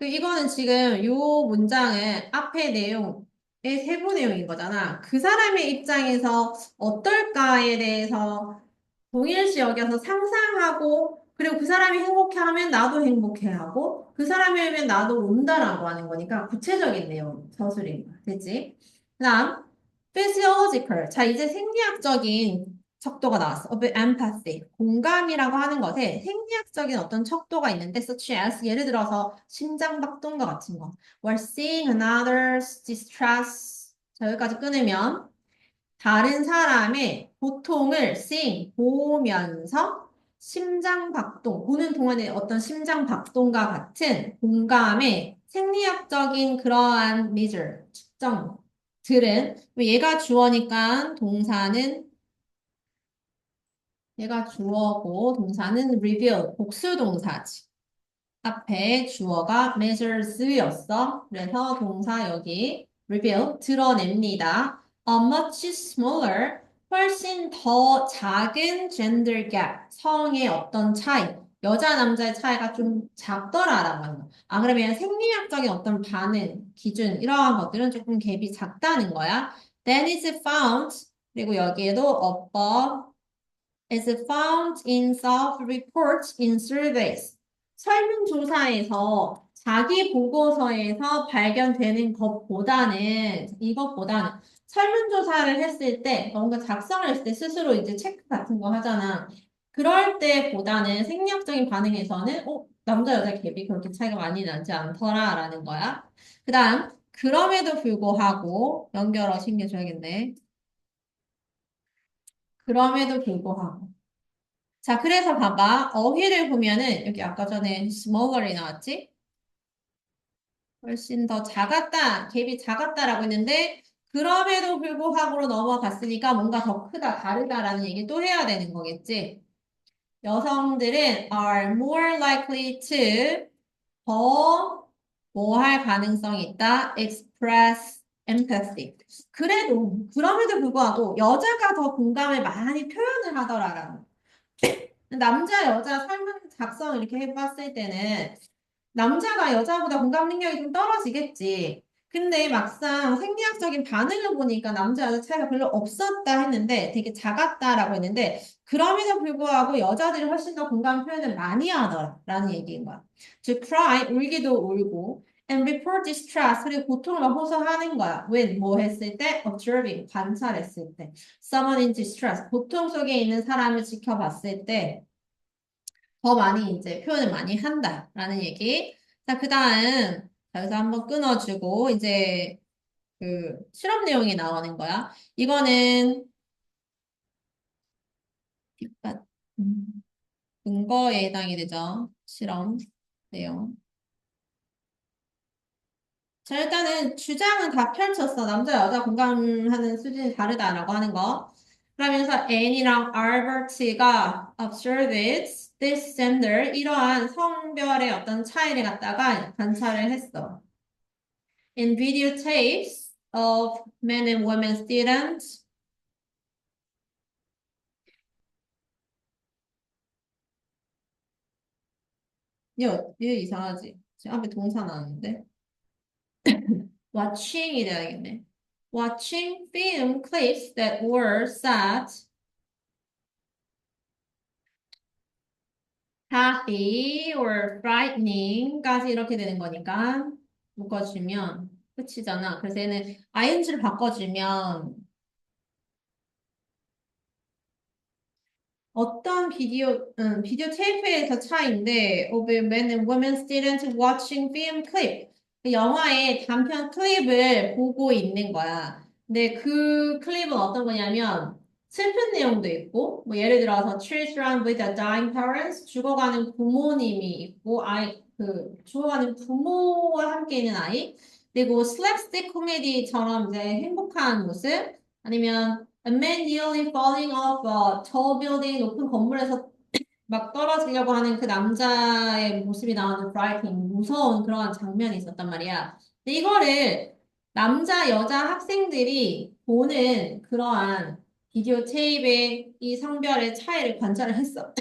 S1: 이거는 지금 요 문장은 앞에 내용의 세부 내용인 거잖아. 그 사람의 입장에서 어떨까에 대해서 동일시 여겨서 상상하고, 그리고 그 사람이 행복해하면 나도 행복해하고, 그 사람이 하면 나도 운다라고 하는 거니까 구체적인 내용 서술인 거야. 됐지? 그다음, physiological. 자, 이제 생리학적인 척도가 나왔어. of empathy. 공감이라고 하는 것에 생리학적인 어떤 척도가 있는데, such as, 예를 들어서 심장박동과 같은 거. While seeing another's distress. 자, 여기까지 끊으면, 다른 사람의 고통을 seeing, 보면서 심장박동, 보는 동안에 어떤 심장박동과 같은 공감의 생리학적인 그러한 measure, 측정들은, 얘가 주어니까 동사는 얘가 주어고 동사는 reveal, 복수 동사지. 앞에 주어가 measures였어. 그래서 동사 여기 reveal, 드러냅니다. A much smaller, 훨씬 더 작은 gender gap, 성의 어떤 차이, 여자 남자의 차이가 좀 작더라라고 하는 거. 아, 그러면 생리학적인 어떤 반응, 기준, 이러한 것들은 조금 갭이 작다는 거야. Then is found, 그리고 여기에도 above is found in self-reports in surveys. 설문조사에서 자기 보고서에서 발견되는 이것보다는 설문조사를 했을 때, 뭔가 작성을 했을 때 스스로 이제 체크 같은 거 하잖아. 그럴 때보다는 생리학적인 반응에서는, 남자, 여자 갭이 그렇게 차이가 많이 나지 않더라라는 거야. 그 다음, 그럼에도 불구하고, 연결어 신겨줘야겠네. 그럼에도 불구하고. 자, 그래서 봐봐. 어휘를 보면은, 여기 아까 전에 smaller이 나왔지? 훨씬 더 작았다, 갭이 작았다라고 했는데, 그럼에도 불구하고로 넘어갔으니까 뭔가 더 크다, 다르다라는 얘기 또 해야 되는 거겠지? 여성들은 are more likely to 더 뭐 할 가능성이 있다? express empathy. 그럼에도 불구하고 여자가 더 공감을 많이 표현을 하더라라는 남자, 여자 설문 작성 이렇게 해봤을 때는 남자가 여자보다 공감 능력이 좀 떨어지겠지. 근데 막상 생리학적인 반응을 보니까 남자, 여자 차이가 별로 없었다 했는데 되게 작았다라고 했는데 그럼에도 불구하고 여자들이 훨씬 더 공감 표현을 많이 하더라라는 얘기인 거야. 즉, cry, 울기도 울고 and report distress, 그리고 고통을 호소하는 거야. when, 뭐 했을 때? observing, 관찰했을 때. someone in distress, 고통 속에 있는 사람을 지켜봤을 때 더 많이 이제 표현을 많이 한다라는 얘기. 자, 그 다음, 여기서 한번 끊어주고, 이제 그 실험 내용이 나오는 거야. 이거는, 뒷받- 근거에 해당이 되죠. 실험 내용. 자, 일단은 주장은 다 펼쳤어. 남자, 여자 공감하는 수준이 다르다라고 하는 거. 그러면서 An이랑 알버트가 observed this gender, 이러한 성별의 어떤 차이를 갖다가 관찰을 했어. In videotapes of men and women students. 얘 이상하지? 지금 앞에 동사 나왔는데. watching이 돼야겠네. Watching film clips that were set happy or frightening,까지 이렇게 되는 거니까 묶어주면 끝이잖아. 그래서 얘는 ing를 바꿔주면 어떤 비디오 테이프에서 차이인데 of men and women students watching film clip. 그 영화의 단편 클립을 보고 있는 거야. 근데 그 클립은 어떤 거냐면 슬픈 내용도 있고 뭐 예를 들어서 children with a dying parents, 죽어가는 부모님이 있고 죽어가는 부모와 함께 있는 아이, 그리고 slapstick 코미디처럼 이제 행복한 모습, 아니면 A man nearly falling off a tall building, 높은 건물에서 막 떨어지려고 하는 그 남자의 모습이 나오는 브라이팅, 무서운 그런 장면이 있었단 말이야. 근데 이거를 남자, 여자 학생들이 보는 그러한 비디오 테이프의 이 성별의 차이를 관찰을 했어.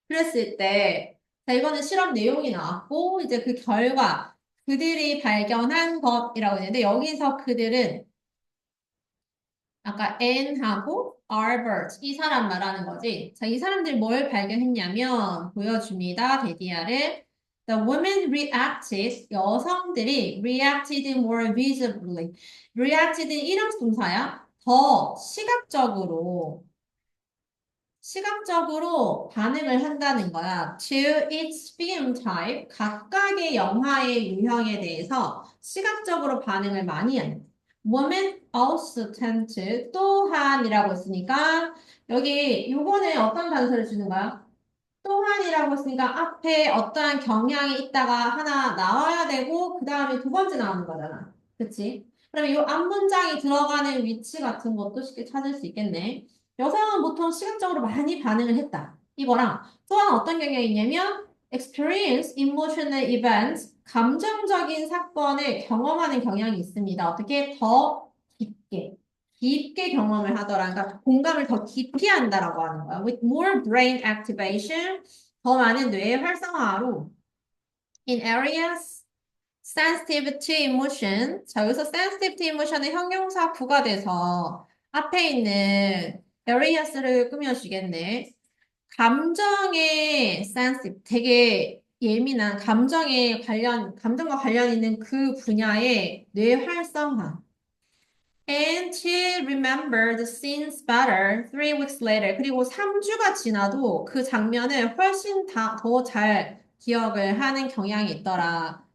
S1: 그랬을 때, 자, 이거는 실험 내용이 나왔고, 이제 그 결과, 그들이 발견한 것이라고 했는데, 여기서 그들은 아까 Anne하고 Albert 이 사람 말하는 거지. 자, 이 사람들이 뭘 발견했냐면 보여줍니다. 데디아를. The women reacted. 여성들이 reacted more visibly. reacted 일형식 동사야. 더 시각적으로 반응을 한다는 거야. To each film type, 각각의 영화의 유형에 대해서 시각적으로 반응을 많이 하는. Women also tend to, 또한이라고 했으니까, 여기 요거는 어떤 단서를 주는 거야? 또한이라고 했으니까 앞에 어떠한 경향이 있다가 하나 나와야 되고, 그 다음에 두 번째 나오는 거잖아. 그치? 그러면 이 앞문장이 들어가는 위치 같은 것도 쉽게 찾을 수 있겠네. 여성은 보통 시각적으로 많이 반응을 했다. 이거랑 또한 어떤 경향이 있냐면 experience emotional events 감정적인 사건을 경험하는 경향이 있습니다. 어떻게 더 깊게 경험을 하더라. 그러니까 공감을 더 깊이 한다라고 하는 거야. With more brain activation 더 많은 뇌의 활성화로 in areas sensitive to emotion. 자, 여기서 sensitive to emotion의 형용사 구가 돼서 앞에 있는 areas를 꾸며주겠네. 감정에 sensitive, 되게 예민한 감정과 관련 있는 그 분야의 뇌 활성화. And she remembered the scenes better 3 weeks later. 그리고 3주가 지나도 그 장면을 훨씬 더 잘 기억을 하는 경향이 있더라.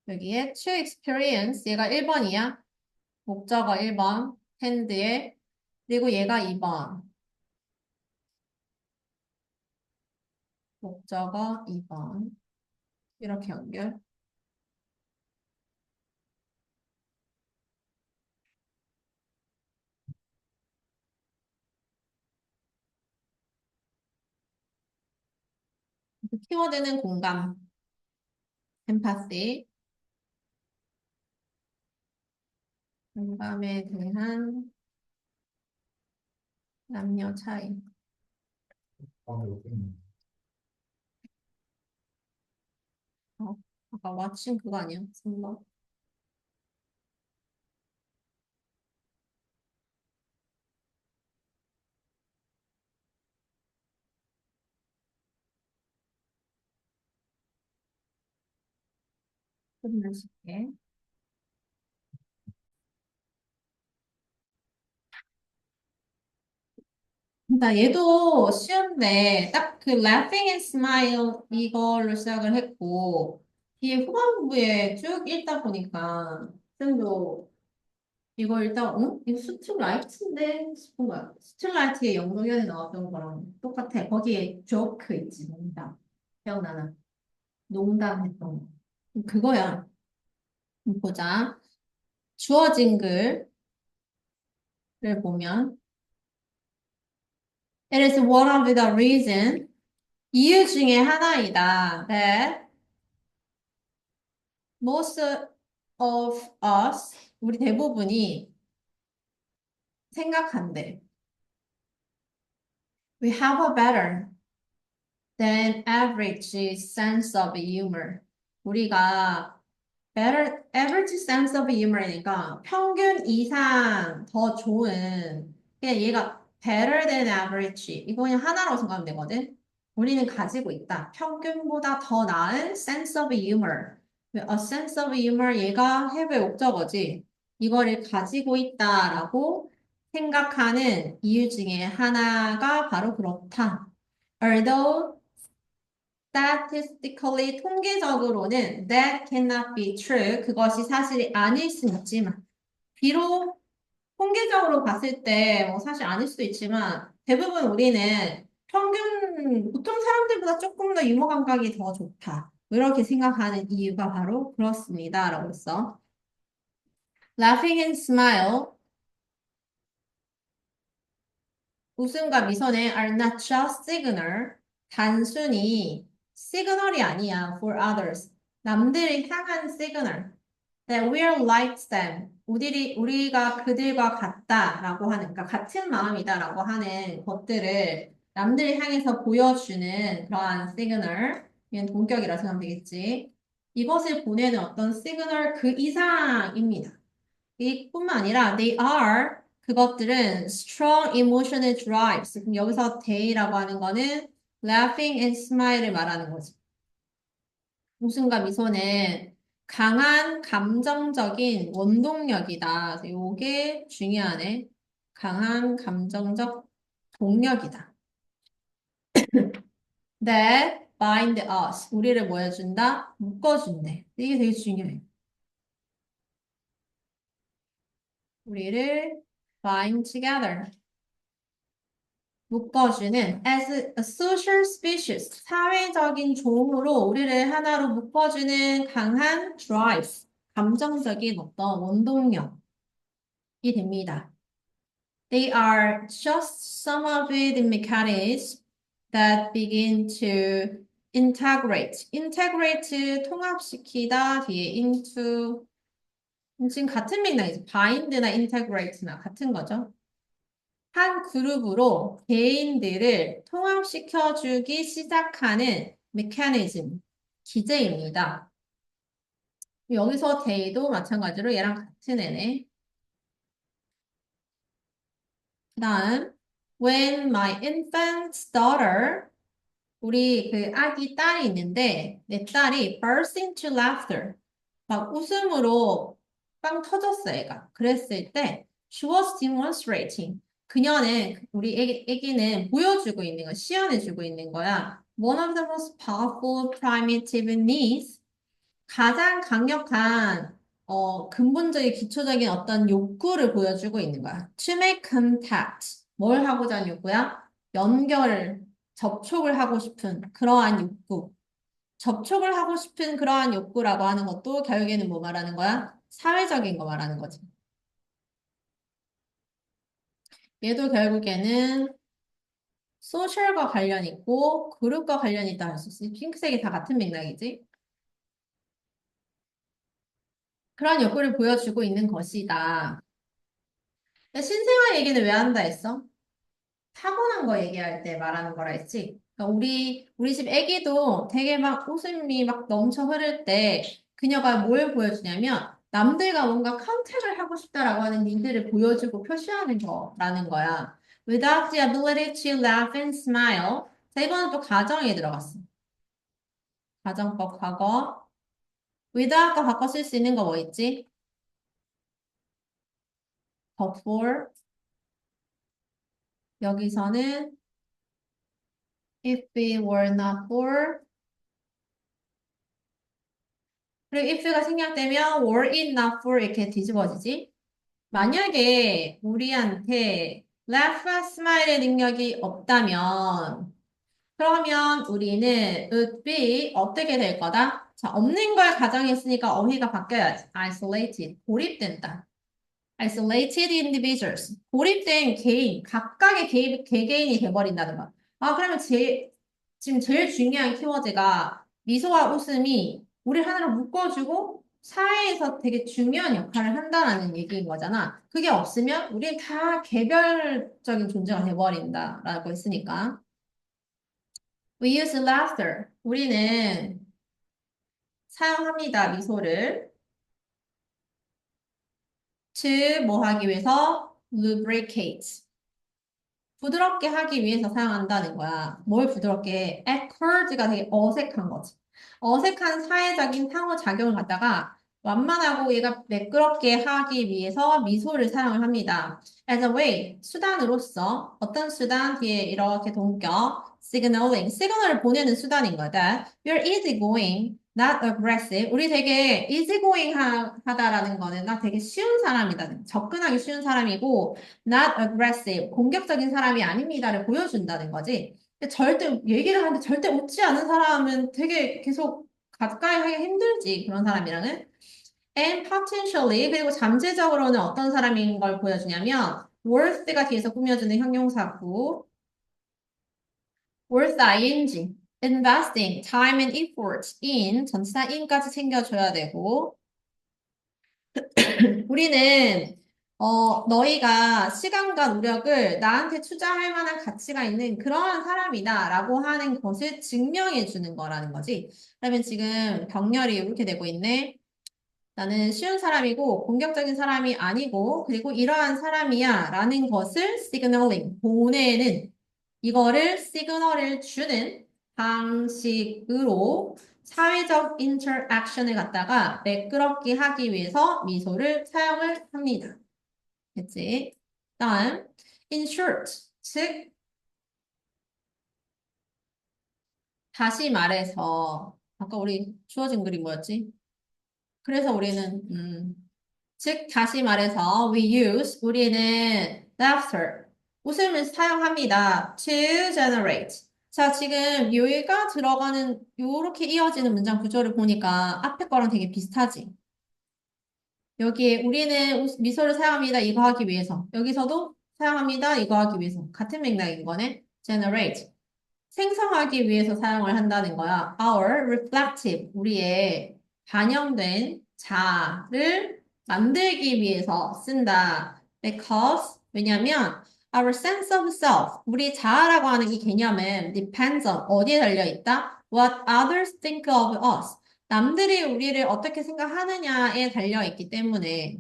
S1: 여기에 to experience 얘가 1번이야. 목적어 1번. hand에. 그리고 얘가 2번. 목적어 2번. 이렇게 연결. 키워드는 공감, empathy. 공감에 대한 남녀 차이. 어, 아까 왓칭 그거 아니야? 3번. 끝내줄게. 그러니까 얘도 쉬운데 딱 그 laughing and smile 이걸로 시작을 했고 뒤에 후반부에 쭉 읽다 보니까 쌤도 이거 일단 이거 스틸라이트인데 싶은 거야. 스틸라이트의 영동현에 나왔던 거랑 똑같아. 거기에 조크 있지, 농담. 기억나나? 농담했던 거. 그거야. 보자. 주어진 글을 보면 It is one of the reason 이유 중에 하나이다. That most of us 우리 대부분이 생각한대. We have a better than average sense of humor. 우리가 average sense of humor이니까 평균 이상 더 좋은 그냥 얘가 better than average 이거 그냥 하나로 생각하면 되거든. 우리는 가지고 있다. 평균보다 더 나은 sense of humor. a sense of humor 얘가 have의 목적어지. 이거를 가지고 있다라고 생각하는 이유 중에 하나가 바로 그렇다. Although statistically 통계적으로는 that cannot be true. 그것이 사실이 아닐 수 있지만 비록 통계적으로 봤을 때 뭐 사실 아닐 수도 있지만 대부분 우리는 평균 보통 사람들보다 조금 더 유머 감각이 더 좋다. 이렇게 생각하는 이유가 바로 그렇습니다. 라고 했어. Laughing and smile 웃음과 미소는 are not just signal. 단순히 시그널이 아니야 for others. 남들을 향한 시그널. That we are like them. 우리가 그들과 같다라고 하는, 그러니까 같은 마음이다라고 하는 것들을 남들을 향해서 보여주는 그러한 시그널. 이건 동격이라 생각하면 되겠지. 이것을 보내는 어떤 시그널 그 이상입니다. 이뿐만 아니라 they are 그것들은 strong emotional drives. 그럼 여기서 they라고 하는 거는 laughing and smile을 말하는 거지. 웃음과 미소는 강한 감정적인 원동력이다. 그래서 요게 중요하네. 강한 감정적 동력이다. That bind us. 우리를 뭐 해준다? 묶어준대. 이게 되게 중요해. 우리를 bind together. 묶어주는 as a social species, 사회적인 종으로 우리를 하나로 묶어주는 강한 drive, 감정적인 어떤 원동력이 됩니다. They are just some of the mechanisms that begin to integrate. integrate, 통합시키다, 뒤에 into, 지금 같은 맥락이죠. bind나 integrate나 같은 거죠. 한 그룹으로 개인들을 통합시켜주기 시작하는 메커니즘, 기제입니다. 여기서 they도 마찬가지로 얘랑 같은 애네. 그 다음, when my infant daughter, 우리 그 아기 딸이 있는데, 내 딸이 burst into laughter, 막 웃음으로 빵 터졌어, 애가. 그랬을 때, she was demonstrating. 그녀는, 우리 애기는 보여주고 있는 거, 시연해주고 있는 거야. One of the most powerful primitive needs. 가장 강력한, 근본적인, 기초적인 어떤 욕구를 보여주고 있는 거야. To make contact. 뭘 하고자 하는 욕구야? 연결을, 접촉을 하고 싶은 그러한 욕구. 접촉을 하고 싶은 그러한 욕구라고 하는 것도 결국에는 뭐 말하는 거야? 사회적인 거 말하는 거지. 얘도 결국에는 소셜과 관련 있고 그룹과 관련 있다 할 수 있어. 핑크색이 다 같은 맥락이지. 그러한 욕구를 보여주고 있는 것이다. 근데 신생아 얘기는 왜 한다 했어? 타고난 거 얘기할 때 말하는 거라 했지. 그러니까 우리 집 애기도 되게 막 웃음이 막 넘쳐 흐를 때 그녀가 뭘 보여주냐면 남들과 뭔가 컨택을 하고 싶다라고 하는 니들을 보여주고 표시하는 거라는 거야. Without the ability to laugh and smile. 자, 이거는 또 가정에 들어갔어. 가정법 과거. without과 바꿔 쓸 수 있는 거 뭐 있지? but for. 여기서는 if it were not for. 그리고 if가 생략되면 were it not for 이렇게 뒤집어지지. 만약에 우리한테 laugh, smile의 능력이 없다면 그러면 우리는 would be 어떻게 될 거다? 자, 없는 걸 가정했으니까 어휘가 바뀌어야지. isolated, 고립된다. isolated individuals, 고립된 개인, 각각의 개개인이 돼버린다는 거야. 아, 그러면 지금 제일 중요한 키워드가 미소와 웃음이 우리 하나로 묶어주고 사회에서 되게 중요한 역할을 한다는 얘기인 거잖아. 그게 없으면 우리는 다 개별적인 존재가 돼버린다라고 했으니까. We use laughter. 우리는 사용합니다, 미소를. to 뭐 하기 위해서? lubricate. 부드럽게 하기 위해서 사용한다는 거야. 뭘 부드럽게 해? awkward가 되게 어색한 거지. 어색한 사회적인 상호작용을 갖다가 완만하고 얘가 매끄럽게 하기 위해서 미소를 사용을 합니다. As a way, 수단으로서 어떤 수단 뒤에 이렇게 동격, signaling, 시그널을 보내는 수단인 거다. You're easygoing, not aggressive. 우리 되게 easygoing 하다라는 거는 나 되게 쉬운 사람이다. 접근하기 쉬운 사람이고 not aggressive, 공격적인 사람이 아닙니다를 보여준다는 거지. 근데 절대 얘기를 하는데 절대 웃지 않은 사람은 되게 계속 가까이 하기 힘들지, 그런 사람이랑은. And potentially, 그리고 잠재적으로는 어떤 사람인 걸 보여주냐면 worth가 뒤에서 꾸며주는 형용사고, worth ing, investing time and effort in, 전치사 in까지 챙겨줘야 되고, 우리는 너희가 시간과 노력을 나한테 투자할 만한 가치가 있는 그러한 사람이다 라고 하는 것을 증명해 주는 거라는 거지. 그러면 지금 병렬이 이렇게 되고 있네. 나는 쉬운 사람이고 공격적인 사람이 아니고 그리고 이러한 사람이야 라는 것을 signaling, 보내는 이거를 시그널을 주는 방식으로 사회적 인터랙션을 갖다가 매끄럽게 하기 위해서 미소를 사용을 합니다. 됐지? 다음, in short, 즉 다시 말해서 아까 우리 주어진 글이 뭐였지? 그래서 우리는 즉 다시 말해서 we use 우리는 laughter 웃음을 사용합니다. to generate. 자, 지금 여기가 들어가는 요렇게 이어지는 문장 구조를 보니까 앞에 거랑 되게 비슷하지. 여기에 우리는 미소를 사용합니다. 이거 하기 위해서. 여기서도 사용합니다. 이거 하기 위해서. 같은 맥락인 거네. generate. 생성하기 위해서 사용을 한다는 거야. Our reflective, 우리의 반영된 자를 만들기 위해서 쓴다. Because, 왜냐면 our sense of self, 우리 자아라고 하는 이 개념은 depends on, 어디에 달려있다? What others think of us. 남들이 우리를 어떻게 생각하느냐에 달려있기 때문에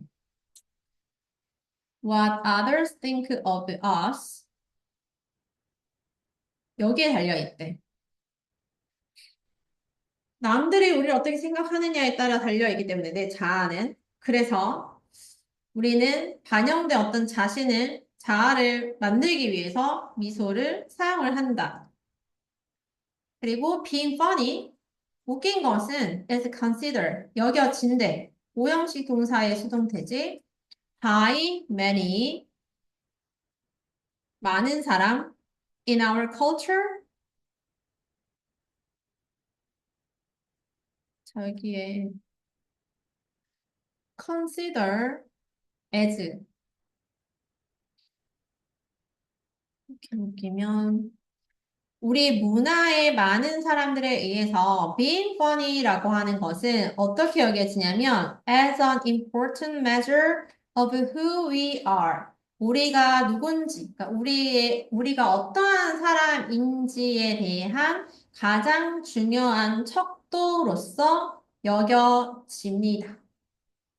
S1: what others think of us 여기에 달려있대. 남들이 우리를 어떻게 생각하느냐에 따라 달려있기 때문에 내 자아는 그래서 우리는 반영된 어떤 자아를 만들기 위해서 미소를 사용을 한다. 그리고 being funny, 웃긴 것은 is considered, 여겨진대. 오형식 동사의 수동태지. by many, 많은 사람 in our culture, 저기에 consider as 이렇게 웃기면 우리 문화의 많은 사람들에 의해서 being funny라고 하는 것은 어떻게 여겨지냐면 as an important measure of who we are. 우리가 누군지, 그러니까 우리가 어떠한 사람인지에 대한 가장 중요한 척도로서 여겨집니다.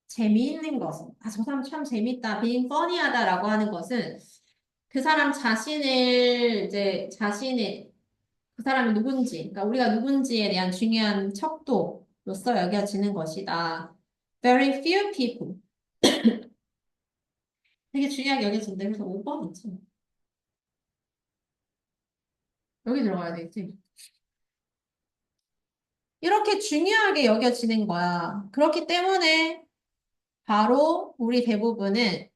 S1: 재미있는 것은, 저 사람 참 재밌다, being funny하다라고 하는 것은 그 사람 그 사람이 누군지, 그러니까 우리가 누군지에 대한 중요한 척도로서 여겨지는 것이다. Very few people. 되게 중요하게 여겨진다. 그래서 5번 있지. 여기 들어가야 되겠지. 이렇게 중요하게 여겨지는 거야. 그렇기 때문에 바로 우리 대부분은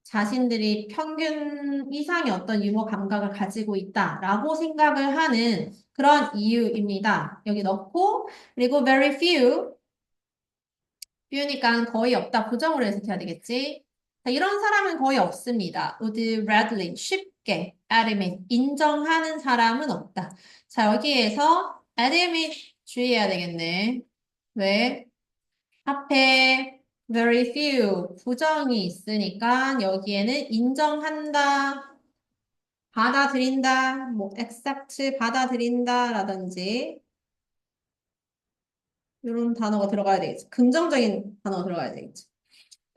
S1: 자신들이 평균 이상의 어떤 유머 감각을 가지고 있다라고 생각을 하는 그런 이유입니다. 여기 넣고, 그리고 very few, few니까 거의 없다. 부정으로 해석해야 되겠지. 자, 이런 사람은 거의 없습니다. would readily, 쉽게, admit, 인정하는 사람은 없다. 자, 여기에서 admit 주의해야 되겠네. 왜? 앞에 very few 부정이 있으니까 여기에는 인정한다, 받아들인다, 뭐 accept 받아들인다 라든지 이런 단어가 들어가야 되겠지. 긍정적인 단어가 들어가야 되겠지.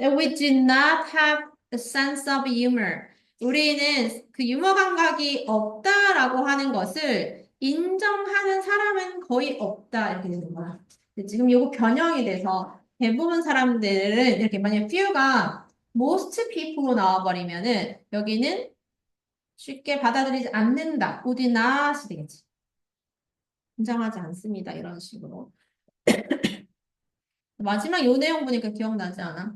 S1: We do not have a sense of humor. 우리는 그 유머 감각이 없다라고 하는 것을 인정하는 사람은 거의 없다 이렇게 되는 거야. 지금 이거 변형이 돼서 대부분 사람들은 이렇게 만약 few가 most people로 나와버리면은 여기는 쉽게 받아들이지 않는다. would not이 되겠지. 인정하지 않습니다. 이런 식으로. 마지막 요 내용 보니까 기억나지 않아?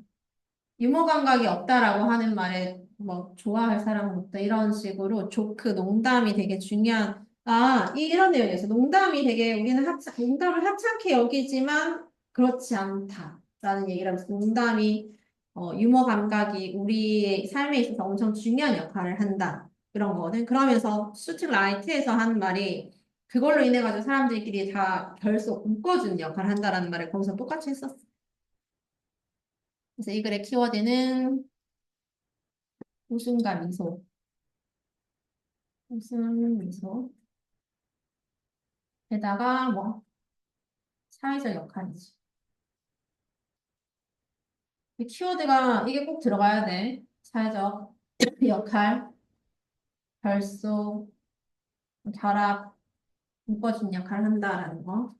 S1: 유머 감각이 없다라고 하는 말에 뭐 좋아할 사람은 없다 이런 식으로 조크 농담이 되게 중요한 이런 내용이었어. 농담이 되게 우리는 농담을 하찮게 여기지만 그렇지 않다라는 얘기를 하면서 농담이 유머 감각이 우리의 삶에 있어서 엄청 중요한 역할을 한다. 그런 거거든. 그러면서 슈팅 라이트에서 한 말이 그걸로 인해 가지고 사람들끼리 다 결속 묶어주는 역할을 한다라는 말을 거기서 똑같이 했었어. 그래서 이 글의 키워드는 웃음과 미소. 웃음, 미소. 게다가 뭐 사회적 역할이지. 이 키워드가 이게 꼭 들어가야 돼. 사회적 역할, 결속, 결합, 묶어준 역할을 한다라는 거.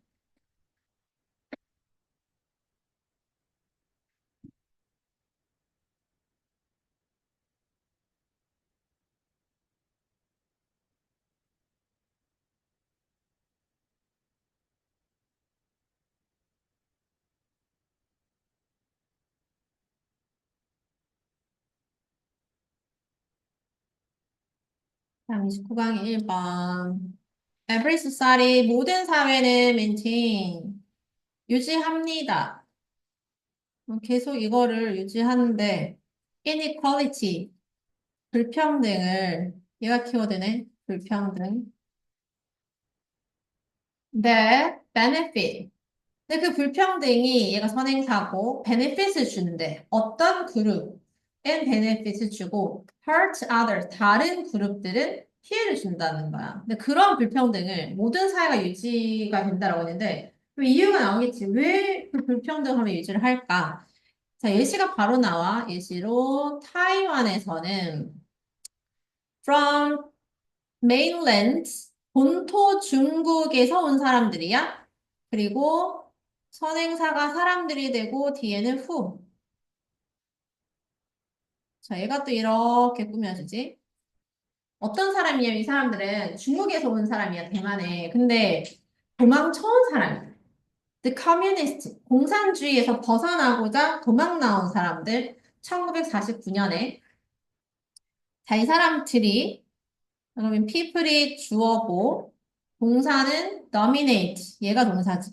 S1: 다음 29강의 1번. Every society, 모든 사회는 maintain, 유지합니다. 계속 이거를 유지하는데, inequality, 불평등을, 얘가 키워드네, 불평등. that benefit. 근데 그 불평등이 얘가 선행사고, benefit을 주는데, 어떤 그룹엔 benefit을 주고, hurt others, 다른 그룹들은 피해를 준다는 거야. 근데 그런 불평등을 모든 사회가 유지가 된다라고 했는데, 그 이유가 나오겠지. 왜 그 불평등함을 유지를 할까? 자, 예시가 바로 나와. 예시로 타이완에서는 from mainland, 본토 중국에서 온 사람들이야. 그리고 선행사가 사람들이 되고 뒤에는 who. 자, 얘가 또 이렇게 꾸며지지. 어떤 사람이냐면 이 사람들은 중국에서 온 사람이야, 대만에. 근데 도망쳐온 사람이야. The communist, 공산주의에서 벗어나고자 도망 나온 사람들. 1949년에. 자, 이 사람들이 그러면 people이 주어고 동사는 dominate. 얘가 동사지.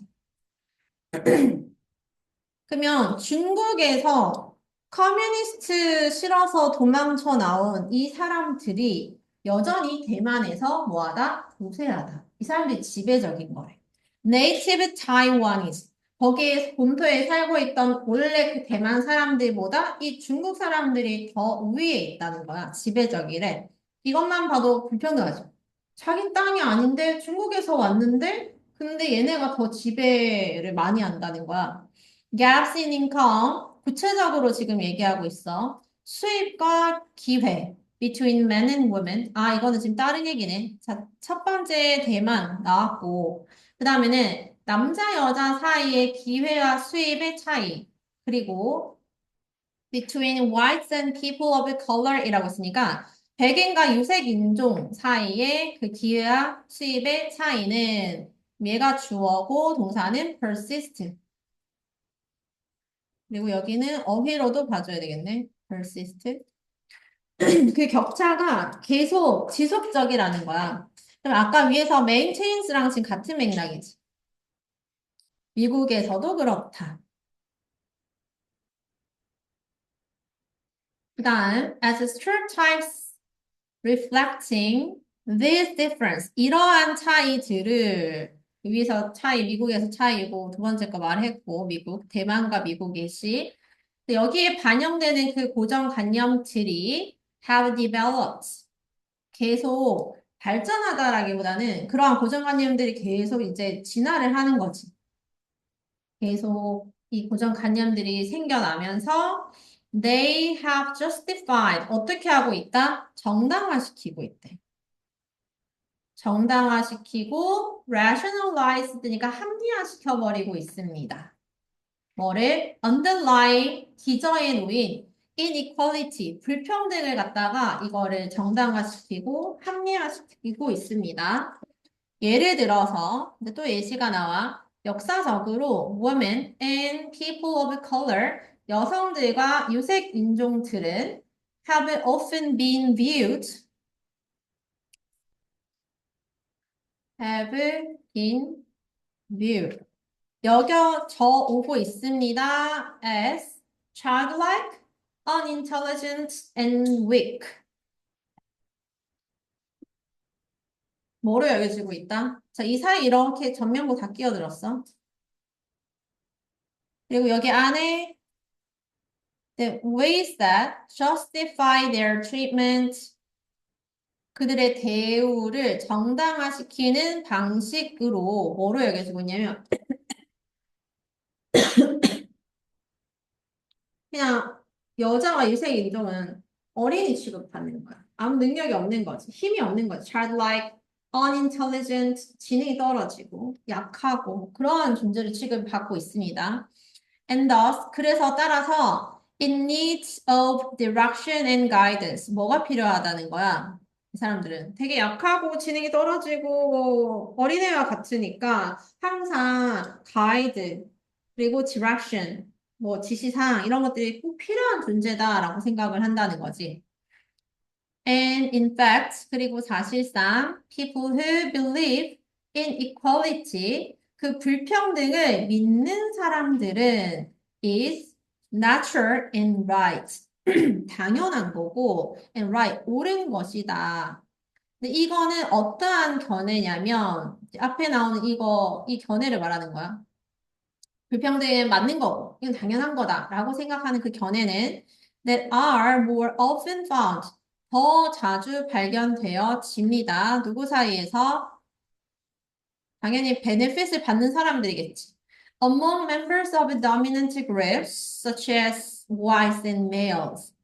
S1: 그러면 중국에서 커뮤니스트 싫어서 도망쳐 나온 이 사람들이 여전히 대만에서 뭐하다? 우세하다. 이 사람들이 지배적인 거래. Native Taiwanese. 거기에 본토에 살고 있던 원래 그 대만 사람들보다 이 중국 사람들이 더 우위에 있다는 거야. 지배적이래. 이것만 봐도 불평등하죠. 자기 땅이 아닌데 중국에서 왔는데 근데 얘네가 더 지배를 많이 한다는 거야. gaps in income, 구체적으로 지금 얘기하고 있어. 수입과 기회, between men and women. 아, 이거는 지금 다른 얘기네. 자, 첫 번째 대만 나왔고, 그 다음에는 남자, 여자 사이의 기회와 수입의 차이. 그리고 between whites and people of color 이라고 했으니까, 백인과 유색 인종 사이의 그 기회와 수입의 차이는 얘가 주어고 동사는 persist. 그리고 여기는 어휘로도 봐줘야 되겠네. persist. 그 격차가 계속 지속적이라는 거야. 그럼 아까 위에서 maintains랑 지금 같은 맥락이지. 미국에서도 그렇다. 그 다음, as stereotypes reflecting this difference. 이러한 차이들을 위에서 차이, 미국에서 차이고 두 번째 거 말했고 미국, 대만과 미국의 시. 여기에 반영되는 그 고정관념들이 have developed. 계속 발전하다라기보다는 그러한 고정관념들이 계속 이제 진화를 하는 거지. 계속 이 고정관념들이 생겨나면서 they have justified. 어떻게 하고 있다? 정당화시키고 있대. 정당화시키고 rationalized니까 합리화시켜버리고 있습니다. 뭐를? underlie, 기저에 놓인 inequality, 불평등을 갖다가 이거를 정당화시키고 합리화시키고 있습니다. 예를 들어서, 근데 또 예시가 나와. 역사적으로 women and people of color, 여성들과 유색 인종들은 have often been viewed, have been viewed. 여겨져 오고 있습니다. as childlike, unintelligent and weak. 뭐로 여겨지고 있다? 자, 이 사이 이렇게 전면부 다 끼어들었어. 그리고 여기 안에 the ways that justify their treatment, 그들의 대우를 정당화시키는 방식으로 뭐로 여겨지고 있냐면 그냥 여자와 일생 인종은 어린이 취급받는 거야. 아무 능력이 없는 거지. 힘이 없는 거지. childlike, unintelligent, 지능이 떨어지고 약하고 그러한 존재를 취급받고 있습니다. And thus, 그래서 따라서 it needs of direction and guidance. 뭐가 필요하다는 거야? 이 사람들은 되게 약하고 지능이 떨어지고 어린애와 같으니까 항상 가이드 그리고 direction 뭐 지시사항 이런 것들이 꼭 필요한 존재다라고 생각을 한다는 거지. And in fact, 그리고 사실상 people who believe in equality, 그 불평등을 믿는 사람들은 is natural and right. 당연한 거고 and right, 옳은 것이다. 근데 이거는 어떠한 견해냐면 앞에 나오는 이 견해를 말하는 거야. 불평등은 맞는 거고, 이건 당연한 거다라고 생각하는 그 견해는 that are more often found, 더 자주 발견되어집니다. 누구 사이에서? 당연히 베네핏을 받는 사람들이겠지. Among members of dominant groups, such as whites and males.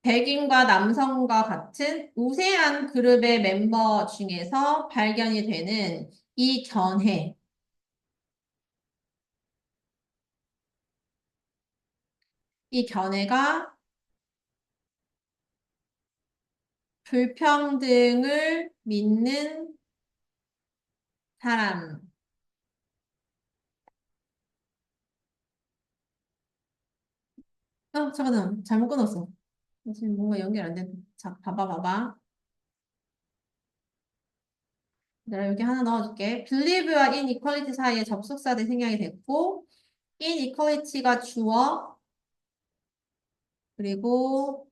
S1: 백인과 남성과 같은 우세한 그룹의 멤버 중에서 발견이 되는 이 견해. 이 견해가 불평등을 믿는 사람. 잠깐만. 잘못 끊었어. 지금 뭔가 연결 안 돼. 자, 봐봐. 내가 여기 하나 넣어줄게. believe와 inequality 사이에 접속사들 생략이 됐고, inequality가 주어, 그리고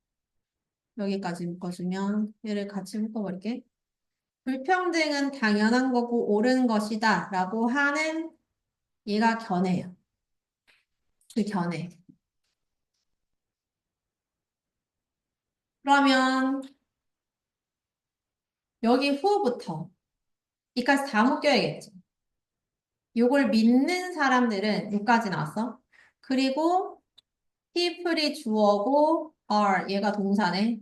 S1: 여기까지 묶어주면 얘를 같이 묶어버릴게. 불평등은 당연한 거고 옳은 것이다 라고 하는 얘가 견해예요. 그 견해. 그러면 여기 후부터 이까지 다 묶여야겠지. 요걸 믿는 사람들은 여기까지 나왔어. 그리고 people이 주어고 are 얘가 동사네.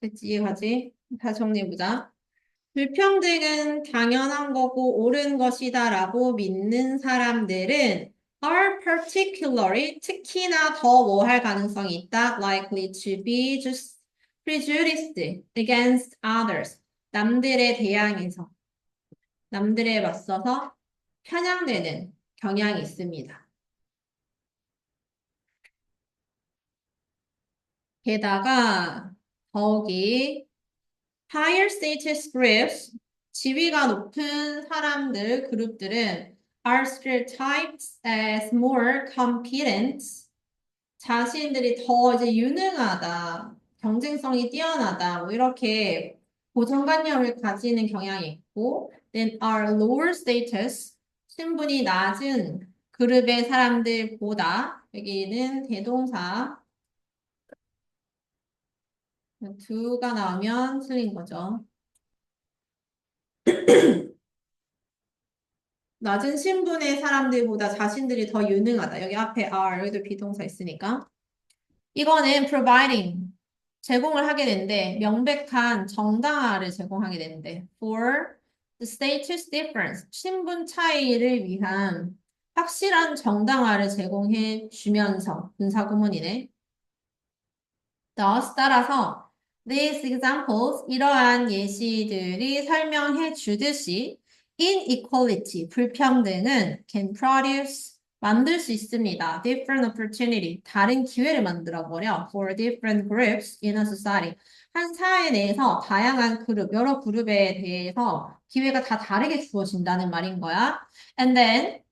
S1: 됐지? 이해가지? 다시 정리해보자. 불평등은 당연한 거고 옳은 것이다 라고 믿는 사람들은 are particularly 특히나 더 뭐 할 가능성이 있다. likely to be just prejudiced against others. 남들에 대항해서 남들에 맞서서 편향되는 경향이 있습니다. 게다가 더욱이 higher status groups, 지위가 높은 사람들, 그룹들은 are stereotyped as more competent, 자신들이 더 이제 유능하다, 경쟁성이 뛰어나다, 뭐 이렇게 고정관념을 가지는 경향이 있고, then are lower status, 신분이 낮은 그룹의 사람들보다, 여기는 대동사, do가 나오면 틀린 거죠. 낮은 신분의 사람들보다 자신들이 더 유능하다. 여기 앞에 are, 여기도 비동사 있으니까. 이거는 providing, 제공을 하게 되는데, 명백한 정당화를 제공하게 되는데, for the status difference, 신분 차이를 위한 확실한 정당화를 제공해 주면서, 분사구문이네. thus, 따라서, these examples, 이러한 예시들이 설명해 주듯이, inequality, 불평등은 can produce, 만들 수 있습니다. different opportunity, 다른 기회를 만들어버려. for different groups in a society. 한 사회 내에서 다양한 그룹, 여러 그룹에 대해서 기회가 다 다르게 주어진다는 말인 거야. And then,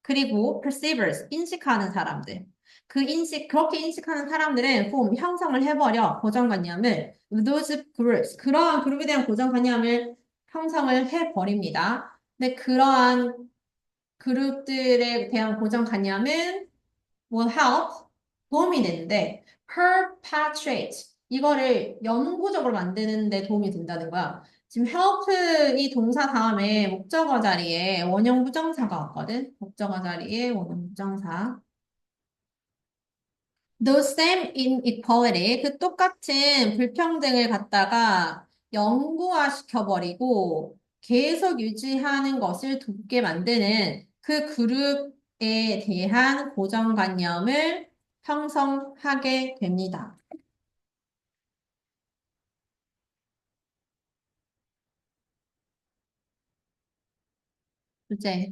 S1: 그리고 perceivers, 인식하는 사람들. 그렇게 인식하는 사람들은 form, 형성을 해버려, 고정관념을. Those groups, 그러한 그룹에 대한 고정관념을 형성을 해버립니다. 근데 그러한 그룹들에 대한 고정관념은 will help, 도움이 되는데, perpetuate, 이거를 영구적으로 만드는 데 도움이 된다는 거야. 지금 help 이 동사 다음에 목적어 자리에 원형 부정사가 왔거든? 목적어 자리에 원형 부정사. The same inequality, 그 똑같은 불평등을 갖다가 영구화 시켜버리고 계속 유지하는 것을 돕게 만드는 그 그룹에 대한 고정관념을 형성하게 됩니다. 이제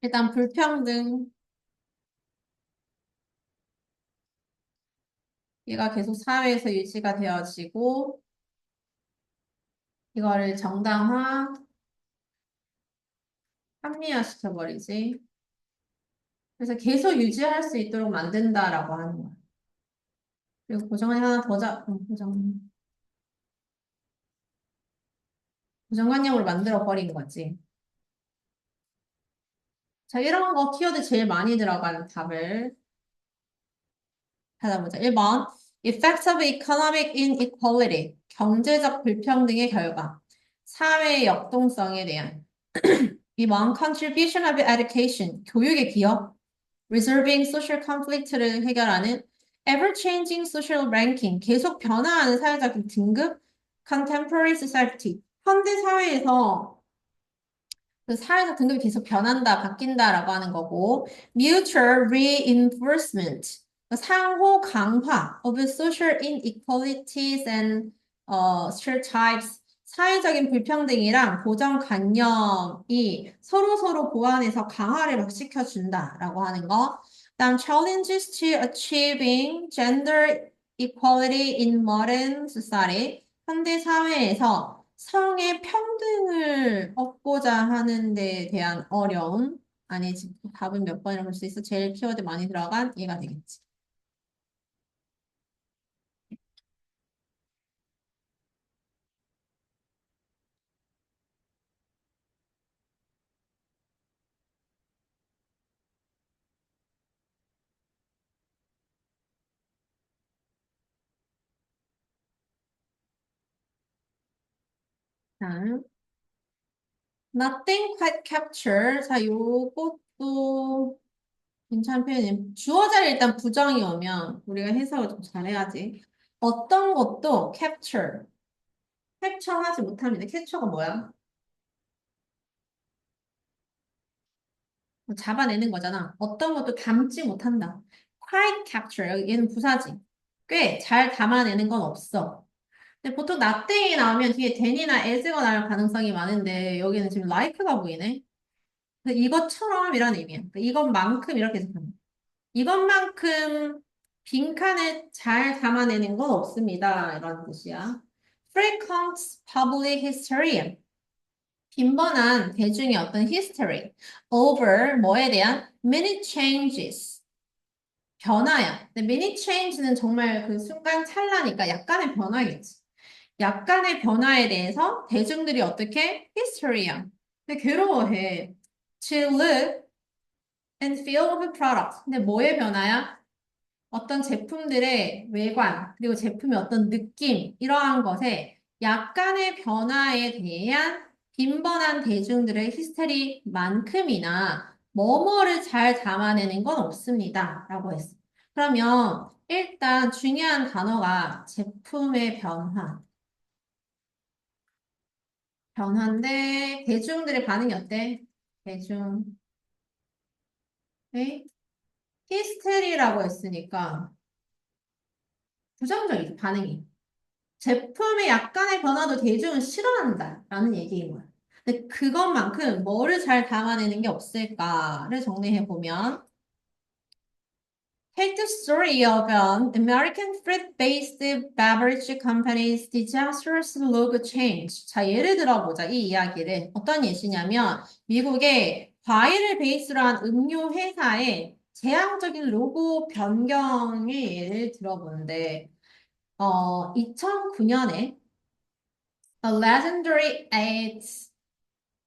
S1: 일단 불평등, 얘가 계속 사회에서 유지가 되어지고 이거를 정당화, 합리화 시켜버리지. 그래서 계속 유지할 수 있도록 만든다라고 하는 거야. 그리고 고정관념 하나 더 고정관념으로 만들어 버린 거지. 자, 이런 거 키워드 제일 많이 들어가는 답을 찾아보자. 1번. Effects of economic inequality. 경제적 불평등의 결과. 사회의 역동성에 대한. 2번. Contribution of education. 교육의 기여. Resolving social conflict를 해결하는. Ever-changing social ranking. 계속 변화하는 사회적 등급. Contemporary society. 현대 사회에서 그 사회적 등급이 계속 변한다, 바뀐다라고 하는 거고, mutual reinforcement, 상호 강화 of social inequalities and stereotypes, 사회적인 불평등이랑 고정관념이 서로 보완해서 강화를 막 시켜준다라고 하는 거. 다음 challenges to achieving gender equality in modern society, 현대 사회에서 성의 평등을 얻고자 하는 데 대한 어려움. 아니지. 답은 몇 번이라고 볼 수 있어? 제일 키워드 많이 들어간 얘가 되겠지. 자, nothing quite capture. 자, 요것도 괜찮은 표현이에요. 주어 자리에 일단 부정이 오면 우리가 해석을 좀 잘해야지. 어떤 것도 capture, 캡처하지 못합니다. 캡처가 뭐야? 잡아내는 거잖아. 어떤 것도 담지 못한다. quite capture. 얘는 부사지. 꽤 잘 담아내는 건 없어. 근데 보통 nothing이 나오면 뒤에 than이나 as가 나올 가능성이 많은데 여기는 지금 like가 보이네. 그래서 이것처럼 이런 의미야. 그러니까 이것만큼 이렇게 해석하는. 이것만큼 빈칸을 잘 담아내는 건 없습니다. 이런 뜻이야. frequent public hysteria. 빈번한 대중의 어떤 history over 뭐에 대한 many changes. 변화야. 근데 mini change는 정말 그 순간 찰나니까 약간의 변화겠지. 약간의 변화에 대해서 대중들이 어떻게 history야. 근데 괴로워해. To look and feel of a product. 근데 뭐의 변화야? 어떤 제품들의 외관, 그리고 제품의 어떤 느낌, 이러한 것에 약간의 변화에 대한 빈번한 대중들의 히스테리만큼이나 뭐뭐를 잘 담아내는 건 없습니다. 라고 했어. 그러면 일단 중요한 단어가 제품의 변화. 변화인데 대중들의 반응이 어때? 대중의 히스테리라고 했으니까 부정적이죠, 반응이. 제품의 약간의 변화도 대중은 싫어한다라는 얘기인 거야. 근데 그것만큼 뭐를 잘 담아내는 게 없을까를 정리해 보면 Take the story of an American fruit-based beverage company's disastrous logo change. 자, 예를 들어보자, 이 이야기를. 어떤 예시냐면, 미국의 과일을 베이스로 한 음료 회사의 제한적인 로고 변경의 예를 들어보는데, 2009년에 A Legendary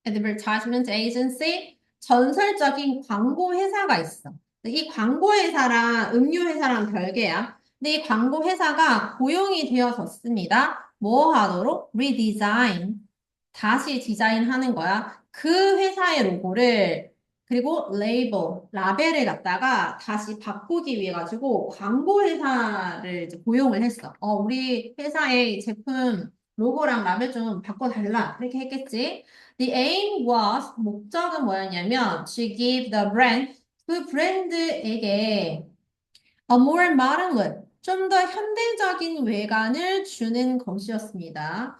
S1: Advertisement Agency, 전설적인 광고 회사가 있어. 이 광고 회사랑 음료 회사랑 별개야. 근데 이 광고 회사가 고용이 되어졌습니다. 뭐 하도록? 리디자인. 다시 디자인하는 거야. 그 회사의 로고를 그리고 레이블, 라벨을 갖다가 다시 바꾸기 위해 가지고 광고 회사를 이제 고용을 했어. 우리 회사의 제품 로고랑 라벨 좀 바꿔달라. 그렇게 했겠지. The aim was, 목적은 뭐였냐면, to give the brand, 그 브랜드에게 a more modern look, 좀 더 현대적인 외관을 주는 것이었습니다.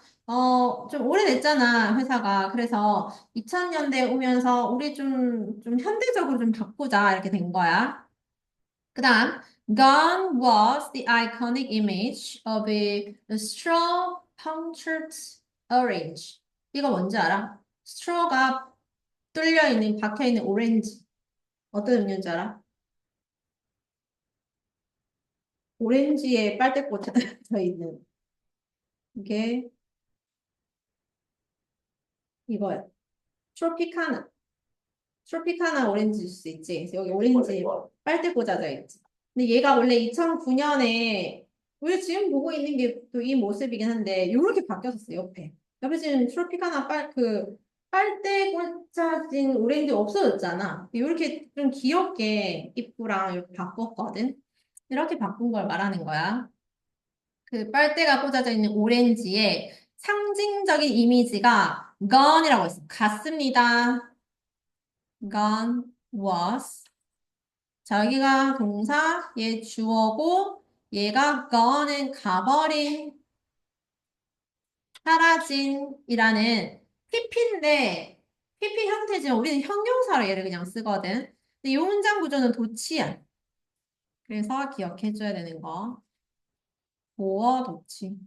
S1: 좀 오래됐잖아, 회사가. 그래서 2000년대 오면서 우리 좀 현대적으로 좀 바꾸자, 이렇게 된 거야. 그 다음, gone was the iconic image of a straw punctured orange. 이거 뭔지 알아? 스트로가 뚫려 있는, 박혀 있는 오렌지. 어떤 음료인지 알아? 오렌지에 빨대꽃 져 있는. 이게 이거야. 트로피카나. 트로피카나 오렌지 주스 있지? 그래서 여기 오렌지 빨대 꽂아져 있지. 근데 얘가 원래 2009년에 우리 지금 보고 있는 게 또 이 모습이긴 한데 이렇게 바뀌었었어 옆에. 옆에 지금 트로피카나 빨대 꽂아진 오렌지 없어졌잖아. 이렇게 좀 귀엽게 입구랑 이렇게 바꿨거든. 이렇게 바꾼 걸 말하는 거야. 그 빨대가 꽂아져 있는 오렌지의 상징적인 이미지가 gone이라고 있어. 갔습니다. gone was. 자, 여기가 동사, 얘 주어고, 얘가 gone은 가버린, 사라진이라는 PP인데, PP 형태지만 우리는 형용사로 얘를 그냥 쓰거든. 근데 이 문장 구조는 도치야. 그래서 기억해줘야 되는 거. 보어 도치.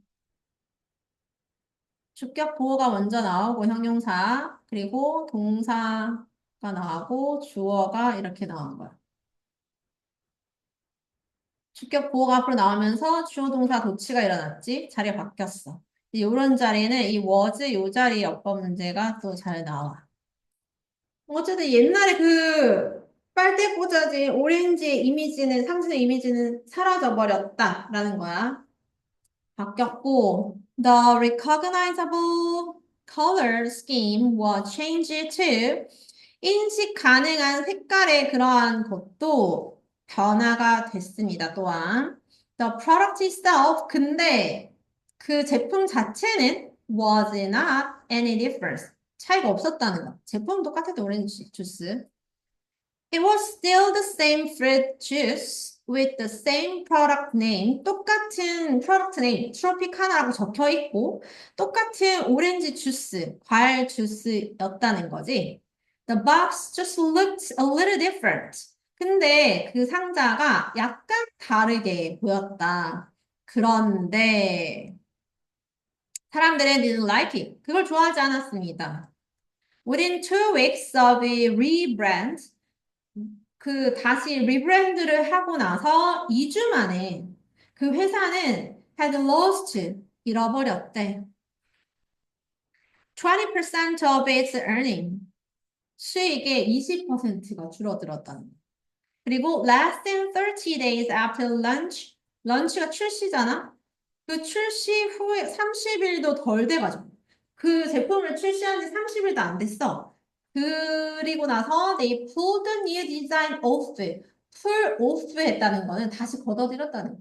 S1: 주격 보어가 먼저 나오고 형용사, 그리고 동사가 나오고 주어가 이렇게 나온 거야. 주격 보어가 앞으로 나오면서 주어 동사 도치가 일어났지. 자리가 바뀌었어. 이런 자리는 이 was 요 자리 어법 문제가 또 잘 나와. 어쨌든 옛날에 그 빨대 꽂아진 오렌지의 이미지는 상징 이미지는 사라져 버렸다라는 거야. 바뀌었고, the recognizable color scheme was changed to 인식 가능한 색깔의 그러한 것도 변화가 됐습니다. 또한 the product itself 근데 그 제품 자체는 was not any difference 차이가 없었다는 거. 제품 똑같아도 오렌지 주스. It was still the same fruit juice with the same product name. 똑같은 product name, 트로피카나라고 적혀 있고, 똑같은 오렌지 주스, 과일 주스였다는 거지. The box just looked a little different. 근데 그 상자가 약간 다르게 보였다. 그런데 사람들은 didn't like it. 그걸 좋아하지 않았습니다. Within 2 weeks of a rebrand, 그 다시 리브랜드를 하고 나서 2주 만에 그 회사는 had lost 잃어버렸대. 20% of its earning 수익의 20%가 줄어들었다는 거. 그리고 less than 30 days after launch 런치가 출시잖아. 그 출시 후에 30일도 덜 돼가지고 그 제품을 출시한 지 30일도 안 됐어. 그리고 나서 they pulled the new design off. pull off 했다는 거는 다시 걷어들였다는 거.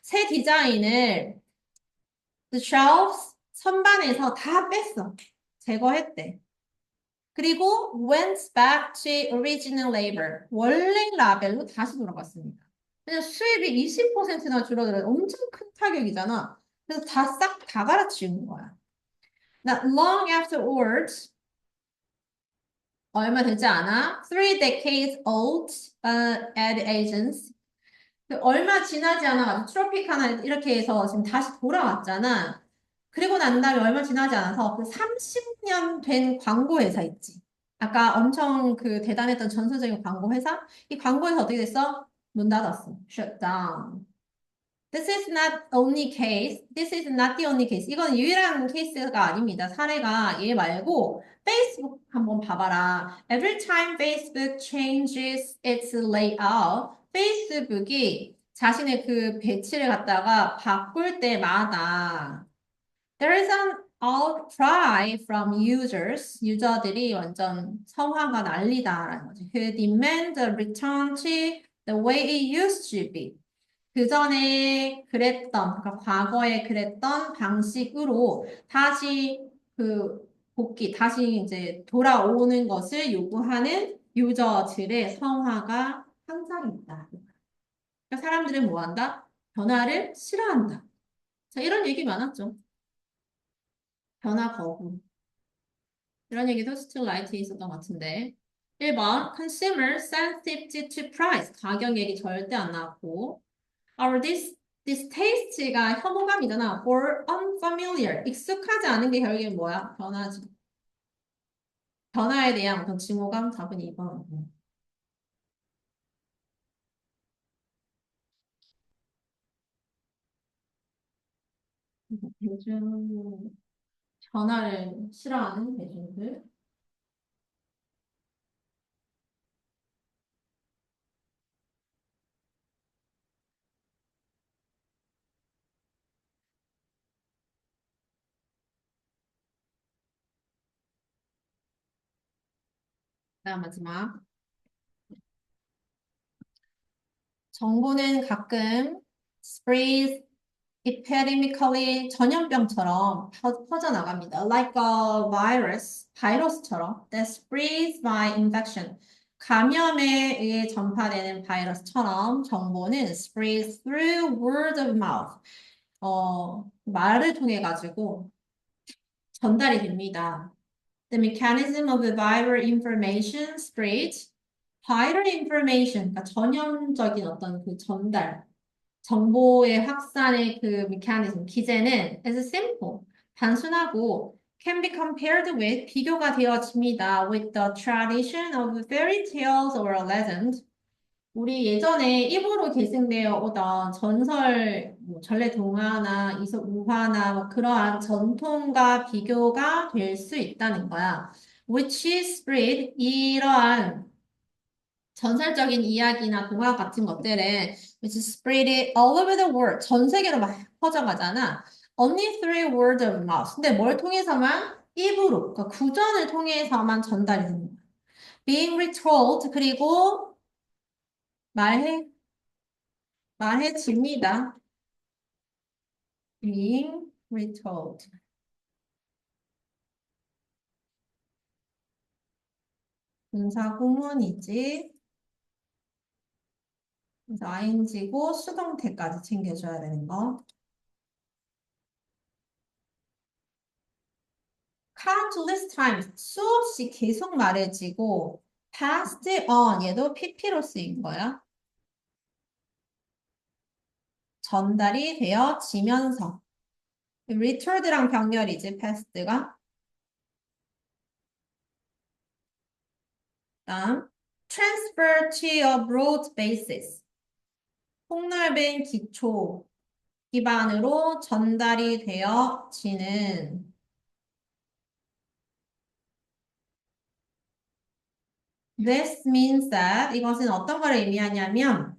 S1: 새 디자인을 the shelves 선반에서 다 뺐어. 제거했대. 그리고 went back to original label. 원래 라벨로 다시 돌아갔습니다. 그냥 수입이 20%나 줄어들어 엄청 큰 타격이잖아. 그래서 싹 다 갈아치운 거야. Not long afterwards, 얼마 되지 않아? 3 decades old ad agents. 얼마 지나지 않아. 트로피카나 이렇게 해서 지금 다시 돌아왔잖아. 그리고 난 다음에 얼마 지나지 않아서 그 30년 된 광고 회사 있지. 아까 엄청 그 대단했던 전설적인 광고 회사? 이 광고에서 어떻게 됐어? 문 닫았어. shut down. This is not only case. This is not the only case. 이건 유일한 케이스가 아닙니다. 사례가 얘 말고 페이스북 한번 봐봐라. Every time Facebook changes its layout, 페이스북이 자신의 그 배치를 갖다가 바꿀 때마다 there is an outcry from users. 유저들이 완전 성화가 난리다라는 거지. Who demand a return to the way it used to be. 그 전에 그랬던, 그러니까 과거에 그랬던 방식으로 다시 그 복귀, 다시 이제 돌아오는 것을 요구하는 유저들의 성화가 항상 있다. 그러니까 사람들은 뭐 한다? 변화를 싫어한다. 자, 이런 얘기 많았죠. 변화 거부. 이런 얘기도 스틸라이트에 있었던 것 같은데. 1번, consumer sensitive to price. 가격 얘기 절대 안 나왔고. Our distaste가 혐오감이잖아. or unfamiliar. 익숙하지 않은 게 결국엔 뭐야? 변화지. 변화에 대한 어떤 증오감? 답은 2번. 대중, 변화를 싫어하는 대중들. 그다음 마지막. 정보는 가끔 spreads epidemically 전염병처럼 퍼져나갑니다. Like a virus, 바이러스처럼 that spreads by infection. 감염에 의해 전파되는 바이러스처럼 정보는 spreads through word of mouth. 말을 통해 가지고 전달이 됩니다. The mechanism of the viral information spread. viral information, 그러니까 전염적인 어떤 그 전달. 정보의 확산의 그 mechanism, 기제는 is simple, 단순하고 can be compared with, 비교가 되어집니다. with the tradition of fairy tales or a legend. 우리 예전에 입으로 계승되어 오던 전설, 뭐 전래 동화나 이속 우화나 뭐 그러한 전통과 비교가 될 수 있다는 거야. which is spread, 이러한 전설적인 이야기나 동화 같은 것들은 which is spread all over the world. 전 세계로 막 퍼져가잖아. Only through word of mouth. 근데 뭘 통해서만? 입으로, 그러니까 구전을 통해서만 전달이 됩니다. Being retold, 그리고 말해, 말해집니다. Being retold. 분사 구문이지. 그래서 ing고 수동태까지 챙겨줘야 되는 거. countless times, 수없이 계속 말해지고 passed on, 얘도 PP로 쓰인 거야. 전달이 되어지면서. returned랑 병렬이지, passed가. 다음, transfer to a broad basis. 폭넓은 기초 기반으로 전달이 되어지는. This means that, 이것은 어떤 걸 의미하냐면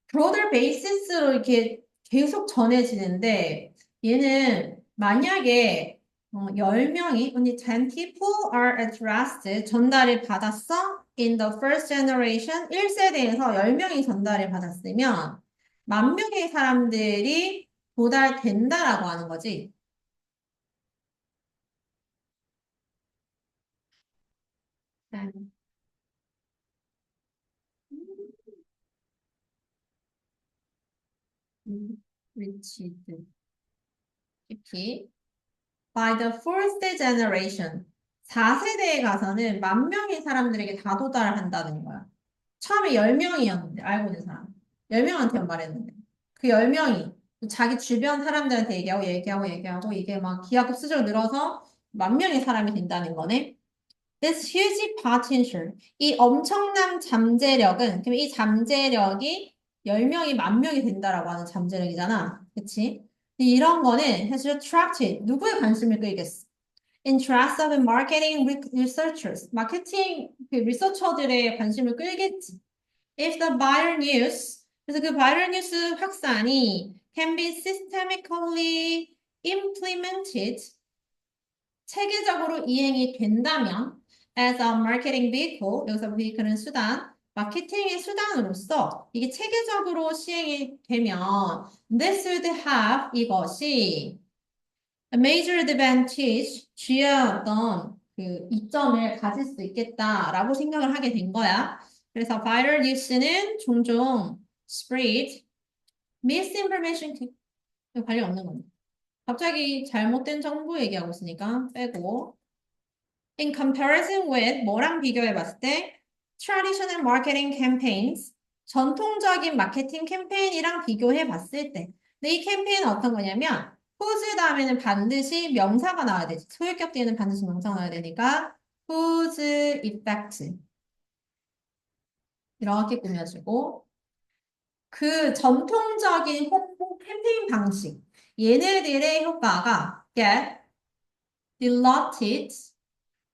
S1: broader basis로 이렇게 계속 전해지는데 얘는 만약에 10명이 only 10 people are addressed 전달을 받았어 in the first generation 1세대에서 10명이 전달을 받았으면 10,000명의 사람들이 도달된다라고 하는 거지. 음, reached. 깊이. By the fourth generation, 4세대에 가서는 10,000명의 사람들에게 다 도달한다는 거야. 처음에 10명이었는데, 알고 있는 사람. 10명한테만 말했는데. 그 10명이 자기 주변 사람들한테 얘기하고, 얘기하고, 얘기하고, 이게 막 기하급수적으로 늘어서 만 명의 사람이 된다는 거네. This huge potential. 이 엄청난 잠재력은, 그럼 이 잠재력이 10명이 만 명이 된다라고 하는 잠재력이잖아. 그치? 근데 이런 거는 has attracted. 누구의 관심을 끌겠어? Interest of marketing researchers. 마케팅 그 리서처들의 관심을 끌겠지. If the viral news, 그래서 그 viral news 확산이 can be systemically implemented, 체계적으로 이행이 된다면 as a marketing vehicle, 여기서 vehicle은 수단, 마케팅의 수단으로서 이게 체계적으로 시행이 되면 this would have 이것이 a major advantage, 주요한 어떤 그 이점을 가질 수 있겠다라고 생각을 하게 된 거야. 그래서 viral news는 종종 spread, misinformation 관련 없는 거네. 갑자기 잘못된 정보 얘기하고 있으니까 빼고 in comparison with 뭐랑 비교해 봤을 때 traditional marketing campaigns 전통적인 마케팅 캠페인이랑 비교해 봤을 때 근데 이 캠페인은 어떤 거냐면 whose 다음에는 반드시 명사가 나와야 되지 소유격 뒤에는 반드시 명사가 나와야 되니까 whose effect 이렇게 꾸며주고 그 전통적인 홍보 캠페인 방식 얘네들의 효과가 get diluted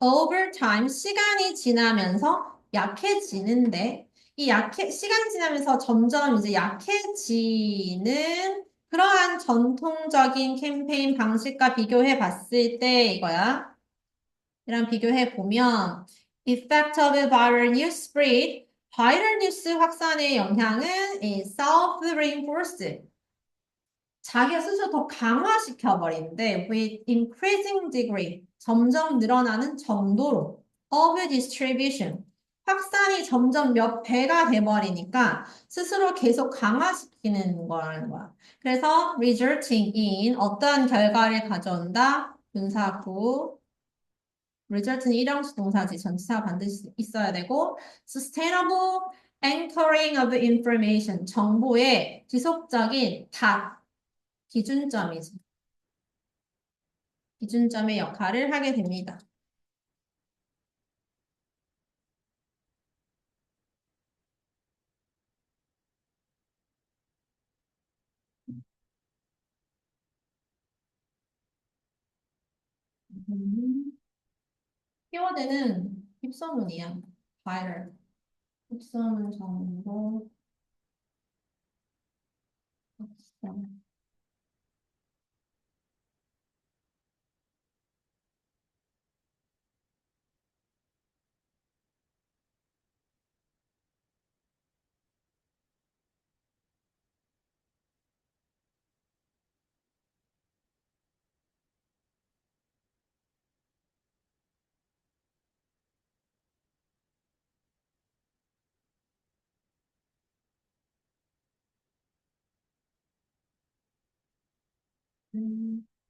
S1: over time 시간이 지나면서 약해지는데 시간이 지나면서 점점 이제 약해지는 그러한 전통적인 캠페인 방식과 비교해 봤을 때 이거야. 이랑 비교해 보면 effect of viral news spread 바이럴 뉴스 확산의 영향은 self-reinforced 자기가 스스로 더 강화시켜 버리는데 with increasing degree 점점 늘어나는 정도로 of distribution 확산이 점점 몇 배가 돼버리니까 스스로 계속 강화시키는 거라는 거야. 그래서 resulting in 어떠한 결과를 가져온다. 분사구 result는 일형식 동사지 전치사가 반드시 있어야 되고 sustainable anchoring of information 정보의 지속적인 닷 기준점이지. 기준점의 역할을 하게 됩니다. 키워드는 입소문이야. viral. 입소문 정보. 확산.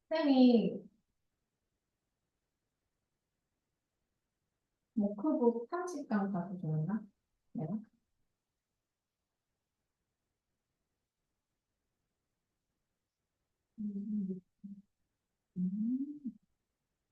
S1: 쌤이 워크북 30강 가져줬나? 내가? 음, 음.